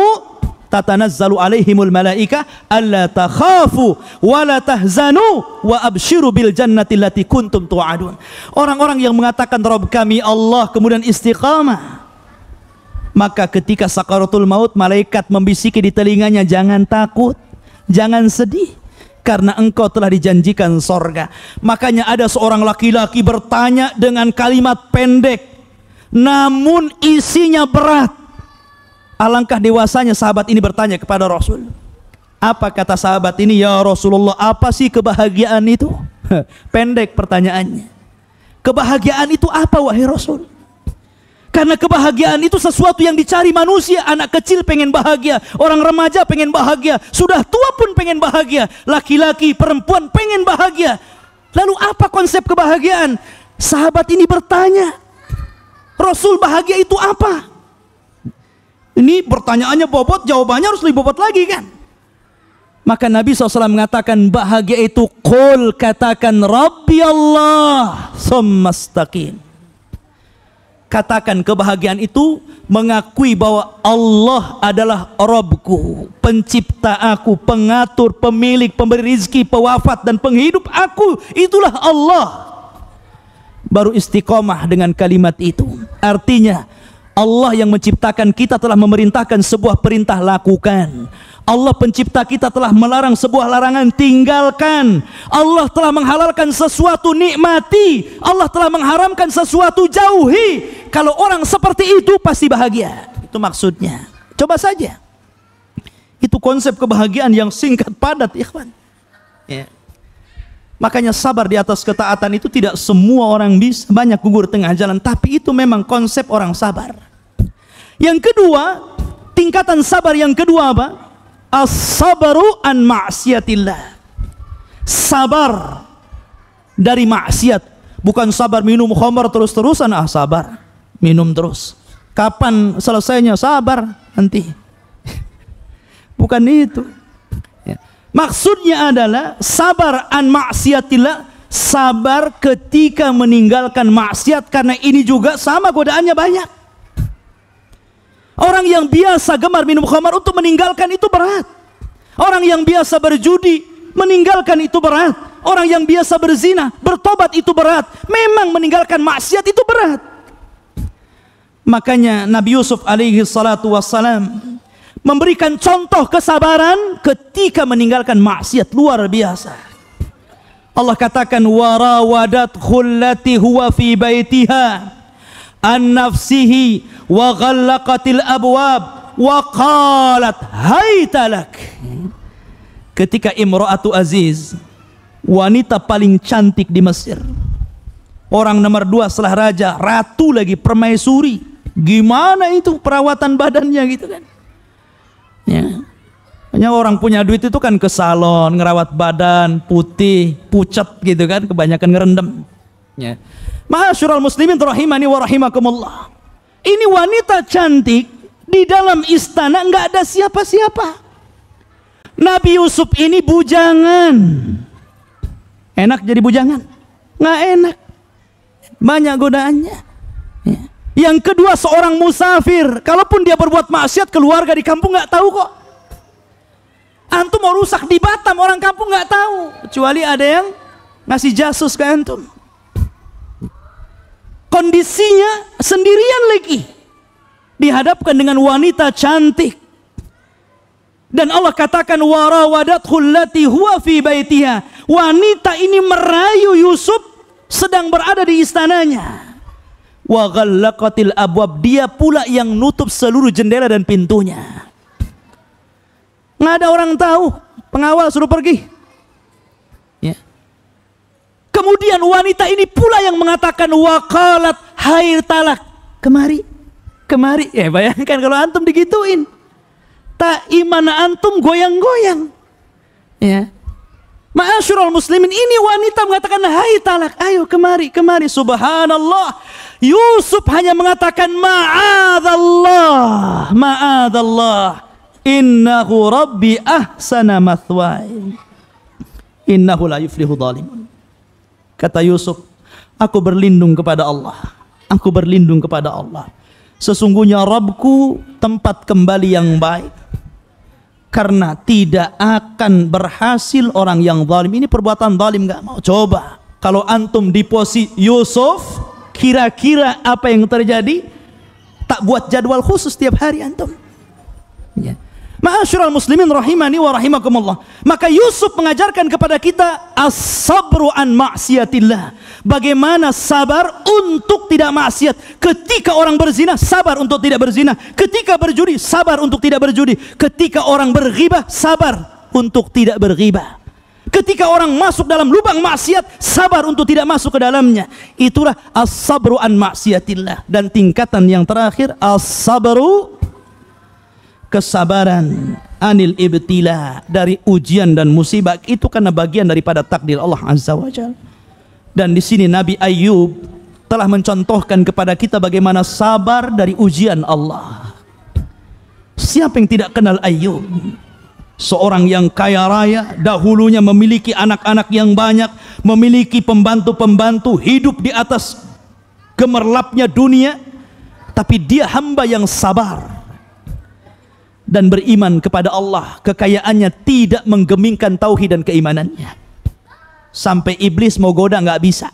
tatanazzalu alaihimul malaika alla takhafu wa la tahzanu wa abshiru bil jannati allati kuntum tu'adun. Orang-orang yang mengatakan Rabb kami Allah kemudian istiqamah, maka ketika sakaratul maut malaikat membisiki di telinganya, jangan takut, Jangan sedih, karena engkau telah dijanjikan sorga. Makanya ada seorang laki-laki bertanya dengan kalimat pendek, namun isinya berat. Alangkah dewasanya sahabat ini bertanya kepada Rasul. Apa kata sahabat ini? Ya Rasulullah, apa sih kebahagiaan itu? Pendek pertanyaannya. Kebahagiaan itu apa wahai Rasul? Karena kebahagiaan itu sesuatu yang dicari manusia. Anak kecil pengen bahagia, orang remaja pengen bahagia, sudah tua pun pengen bahagia, laki-laki, perempuan pengen bahagia. Lalu apa konsep kebahagiaan? Sahabat ini bertanya, Rasul, bahagia itu apa? Ini pertanyaannya bobot, jawabannya harus lebih bobot lagi kan? Maka Nabi SAW mengatakan, bahagia itu qul, katakan Rabbi Allah summa istaqim. Katakan kebahagiaan itu mengakui bahwa Allah adalah Rabbku, pencipta aku, pengatur, pemilik, pemberi rizki, pewafat dan penghidup aku, itulah Allah. Baru istiqomah dengan kalimat itu. Artinya Allah yang menciptakan kita telah memerintahkan sebuah perintah, lakukan. Allah pencipta kita telah melarang sebuah larangan, tinggalkan. Allah telah menghalalkan sesuatu, nikmati. Allah telah mengharamkan sesuatu, jauhi. Kalau orang seperti itu pasti bahagia. Itu maksudnya. Coba saja. Itu konsep kebahagiaan yang singkat padat, ikhwan. Ya. Makanya sabar di atas ketaatan itu tidak semua orang bisa. Banyak gugur tengah jalan, tapi itu memang konsep orang sabar. Yang kedua, tingkatan sabar yang kedua apa? As-sabaru an ma'siyatillah. Sabar dari maksiat. Bukan sabar minum khamar terus-terusan, sabar minum terus. Kapan selesainya? Sabar nanti. Bukan itu. Ya. Maksudnya adalah sabar an ma'siyatillah, sabar ketika meninggalkan maksiat, karena ini juga sama godaannya banyak. Orang yang biasa gemar minum khamar untuk meninggalkan itu berat. Orang yang biasa berjudi meninggalkan itu berat. Orang yang biasa berzina bertobat itu berat. Memang meninggalkan maksiat itu berat. Makanya Nabi Yusuf alaihi salatu wassalam memberikan contoh kesabaran ketika meninggalkan maksiat luar biasa. Allah katakan, warawadathu allati huwa fi baitiha an nafsihi wa ghallaqatil abwab wa qalat haytalak. Ketika Imra'atu Aziz, wanita paling cantik di Mesir, orang nomor 2 setelah raja, ratu lagi, permaisuri, gimana itu perawatan badannya gitu kan ya. Hanya orang punya duit itu kan ke salon, ngerawat badan, putih, pucat gitu kan, kebanyakan ngerendam ya. Ma'asyiral muslimin rahimani wa rahimakumullah. Ini wanita cantik di dalam istana, nggak ada siapa-siapa. Nabi Yusuf ini bujangan. Enak jadi bujangan? Nggak enak. Banyak godaannya. Ya. Yang kedua, seorang musafir. Kalaupun dia berbuat maksiat, keluarga di kampung nggak tahu kok. Antum mau rusak di Batam, orang kampung nggak tahu. Kecuali ada yang ngasih jasus ke antum. Kondisinya sendirian lagi, dihadapkan dengan wanita cantik, dan Allah katakan warawadathu allati huwa fi baitiha. Wanita ini merayu Yusuf sedang berada di istananya. Wa ghallaqatil abwab, dia pula yang nutup seluruh jendela dan pintunya. Nggak ada orang tahu, pengawal suruh pergi ya. Kemudian wanita ini pula yang mengatakan waqalat haytalak, kemari, kemari. Ya bayangkan kalau antum digituin, tak imana antum goyang-goyang. Ya. Ma'asyiral muslimin, ini wanita mengatakan haytalak, ayo kemari, kemari. Subhanallah. Yusuf hanya mengatakan ma'adzallah, ma'adzallah. Innahu rabbi ahsana mathwaya. Innahu la yuflihu dhalimun. Kata Yusuf, aku berlindung kepada Allah. Aku berlindung kepada Allah. Sesungguhnya Rabbku tempat kembali yang baik. Karena tidak akan berhasil orang yang zalim. Ini perbuatan zalim gak mau. Coba kalau antum di posisi Yusuf, kira-kira apa yang terjadi? Tak buat jadwal khusus tiap hari antum ya. Ma'asyiral muslimin rahimani wa rahimakumullah. Maka Yusuf mengajarkan kepada kita as-sabru an ma'siyatillah. Bagaimana sabar untuk tidak maksiat. Ketika orang berzina, sabar untuk tidak berzina. Ketika berjudi, sabar untuk tidak berjudi. Ketika orang berghibah, sabar untuk tidak berghibah. Ketika orang masuk dalam lubang maksiat, sabar untuk tidak masuk ke dalamnya. Itulah as-sabru an ma'siyatillah. Dan tingkatan yang terakhir, as-sabru, kesabaran anil ibtila, dari ujian dan musibah. Itu karena bagian daripada takdir Allah Azza wa Jalla. Dan di sini Nabi Ayub telah mencontohkan kepada kita bagaimana sabar dari ujian Allah. Siapa yang tidak kenal Ayub? Seorang yang kaya raya, dahulunya memiliki anak-anak yang banyak, memiliki pembantu-pembantu, hidup di atas gemerlapnya dunia, tapi dia hamba yang sabar dan beriman kepada Allah. Kekayaannya tidak menggemingkan tauhid dan keimanannya. Sampai iblis mau goda nggak bisa.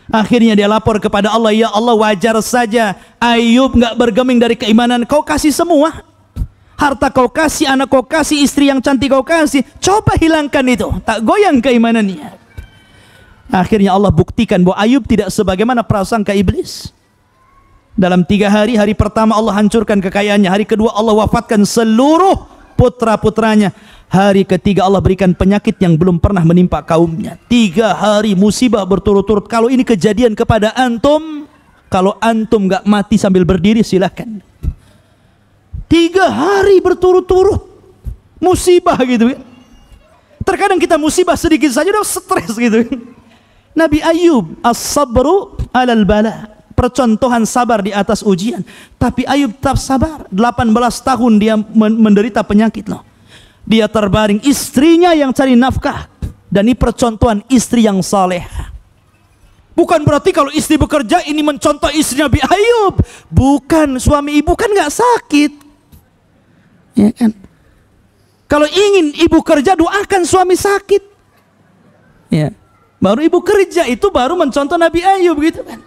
Akhirnya dia lapor kepada Allah, ya Allah, wajar saja Ayub nggak bergeming dari keimanan. Kau kasih semua, harta kau kasih, anak kau kasih, istri yang cantik kau kasih. Coba hilangkan itu, tak goyang keimanannya. Akhirnya Allah buktikan bahwa Ayub tidak sebagaimana prasangka iblis. Dalam 3 hari, hari pertama Allah hancurkan kekayaannya, hari kedua Allah wafatkan seluruh putra-putranya, hari ketiga Allah berikan penyakit yang belum pernah menimpa kaumnya. 3 hari musibah berturut-turut. Kalau ini kejadian kepada antum, kalau antum gak mati sambil berdiri silahkan. 3 hari berturut-turut musibah gitu ya. Terkadang kita musibah sedikit saja udah stres gitu. Nabi Ayub as-sabru alal bala, percontohan sabar di atas ujian. Tapi Ayub tetap sabar. 18 tahun dia menderita penyakit loh. Dia terbaring, istrinya yang cari nafkah. Dan ini percontohan istri yang saleh. Bukan berarti kalau istri bekerja ini mencontoh istri Nabi Ayub. Bukan, suami ibu kan gak sakit, ya kan? Kalau ingin ibu kerja, doakan suami sakit, ya. Baru ibu kerja, itu baru mencontoh Nabi Ayub gitu kan.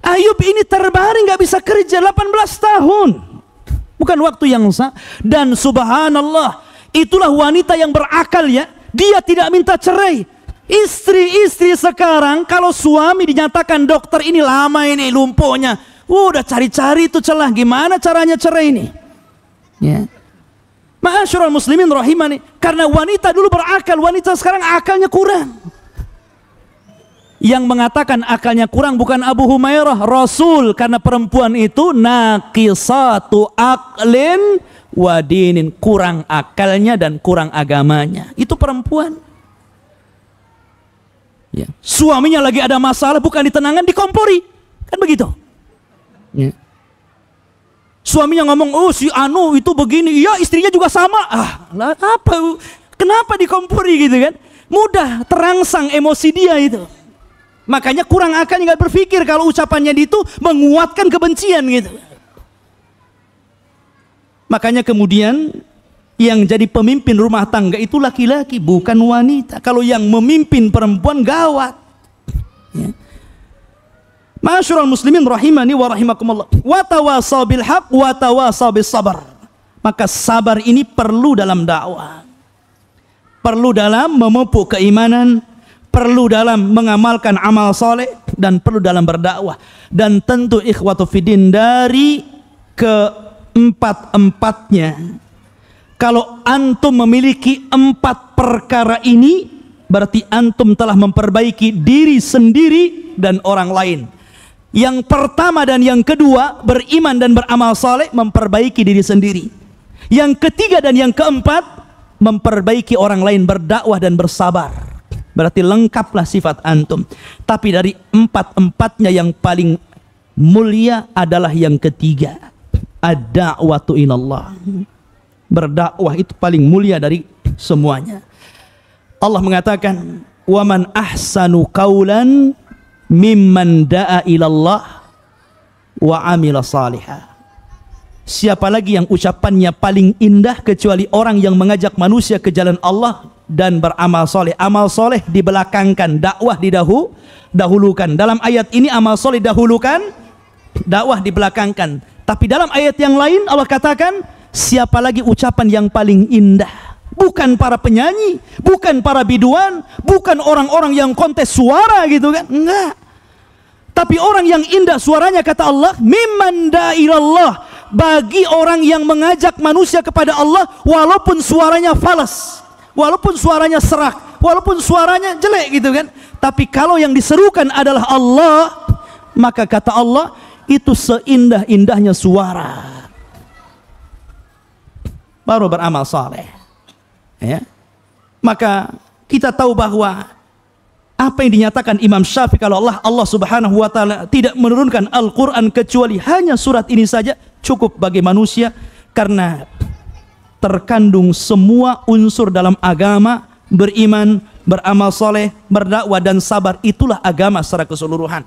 Ayub ini terbaring gak bisa kerja 18 tahun. Bukan waktu yang sah. Dan subhanallah, itulah wanita yang berakal ya. Dia tidak minta cerai. Istri-istri sekarang kalau suami dinyatakan dokter ini lama ini lumpuhnya, udah cari-cari itu celah, gimana caranya cerai ini, ya. Ma'asyiral muslimin rahimani, karena wanita dulu berakal, wanita sekarang akalnya kurang. Yang mengatakan akalnya kurang bukan Abu Humairah, Rasul, karena perempuan itu naqisatu aqlin wa dinin, kurang akalnya dan kurang agamanya. Itu perempuan. Ya. Suaminya lagi ada masalah, bukan ditenangkan, dikompori. Kan begitu. Ya. Suaminya ngomong, oh si Anu itu begini, iya istrinya juga sama. Lah apa? Kenapa dikompori gitu kan? Mudah terangsang emosi dia itu. Makanya kurang akalnya, nggak berpikir kalau ucapannya itu menguatkan kebencian gitu. Makanya kemudian yang jadi pemimpin rumah tangga itu laki-laki, bukan wanita. Kalau yang memimpin perempuan gawat. Ya. Ma'asyiral muslimin rahimani wa rahimakumullah. Wa tawasaw bil haq wa tawasaw bis sabar. Maka sabar ini perlu dalam dakwah. Perlu dalam memupuk keimanan, perlu dalam mengamalkan amal soleh, dan perlu dalam berdakwah. Dan tentu ikhwatu fiddin, dari keempat-empatnya, kalau antum memiliki 4 perkara ini, berarti antum telah memperbaiki diri sendiri dan orang lain. Yang pertama dan yang kedua, beriman dan beramal saleh, memperbaiki diri sendiri. Yang ketiga dan yang keempat, memperbaiki orang lain, berdakwah dan bersabar. Berarti lengkaplah sifat antum. Tapi dari 4-empatnya yang paling mulia adalah yang ketiga, ad-da'watu ilallah. Berdakwah itu paling mulia dari semuanya. Allah mengatakan, wa man ahsanu qawlan mimman da'a ilallah wa amila salihah. Siapa lagi yang ucapannya paling indah kecuali orang yang mengajak manusia ke jalan Allah dan beramal soleh. Amal soleh dibelakangkan, dakwah didahulukan. Dalam ayat ini amal soleh dahulukan, dakwah dibelakangkan. Tapi dalam ayat yang lain Allah katakan, siapa lagi ucapan yang paling indah? Bukan para penyanyi, bukan para biduan, bukan orang-orang yang kontes suara gitu kan, enggak. Tapi orang yang indah suaranya, kata Allah, mimman da'ilallah, bagi orang yang mengajak manusia kepada Allah walaupun suaranya falas, walaupun suaranya serak, walaupun suaranya jelek gitu kan. Tapi kalau yang diserukan adalah Allah, maka kata Allah itu seindah-indahnya suara. Baru beramal saleh. Ya. Maka kita tahu bahwa apa yang dinyatakan Imam Syafi'i, kalau Allah Subhanahu wa taala tidak menurunkan Al-Qur'an kecuali hanya surat ini saja cukup bagi manusia, karena terkandung semua unsur dalam agama: beriman, beramal soleh, berdakwah dan sabar. Itulah agama secara keseluruhan.